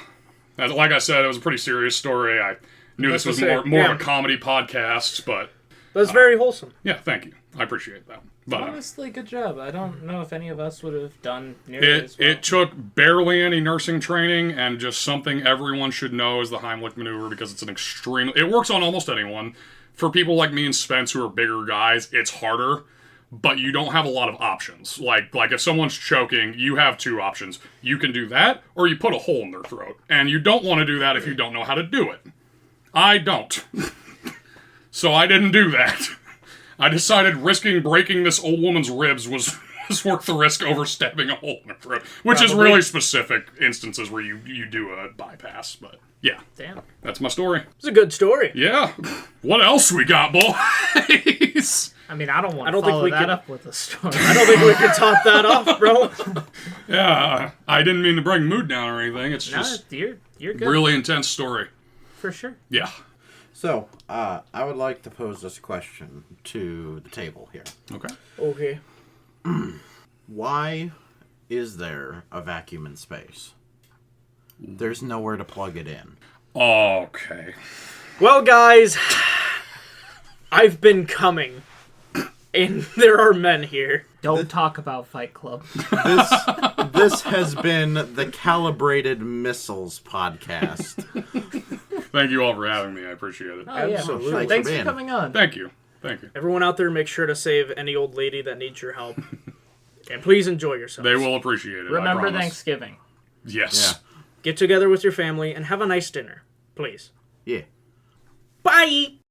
Like I said, it was a pretty serious story. I knew this was more of a comedy podcast, but it's very wholesome. Yeah, thank you. I appreciate that. But honestly, good job. I don't know if any of us would have done nearly as well. It took barely any nursing training, and just something everyone should know is the Heimlich maneuver, because it's it works on almost anyone. For people like me and Spence who are bigger guys, it's harder, but you don't have a lot of options. Like if someone's choking, you have 2 options. You can do that, or you put a hole in their throat. And you don't want to do that if you don't know how to do it. I don't. So I didn't do that. I decided risking breaking this old woman's ribs was worth the risk over stabbing a hole in her throat. Which is really specific instances where you do a bypass. But yeah. Damn. That's my story. It's a good story. Yeah. What else we got, boys? I mean, I don't want I to don't think follow we that can- up with a story. I don't think we can top that off, bro. Yeah, I didn't mean to bring mood down or anything. It's No, just you're good. really intense story. For sure. Yeah. So, I would like to pose this question to the table here. Okay. Okay. Why is there a vacuum in space? There's nowhere to plug it in. Okay. Well, guys, I've been coming, and there are men here. Don't talk about Fight Club. This has been the Calibrated Missiles podcast. Thank you all for having me. I appreciate it. Oh, yeah. Absolutely. Thanks for for being. coming on. Thank you. Thank you. Everyone out there, make sure to save any old lady that needs your help. And please enjoy yourselves. They will appreciate it. I Remember promise. Thanksgiving. Yes. Get together with your family and have a nice dinner. Please. Yeah. Bye!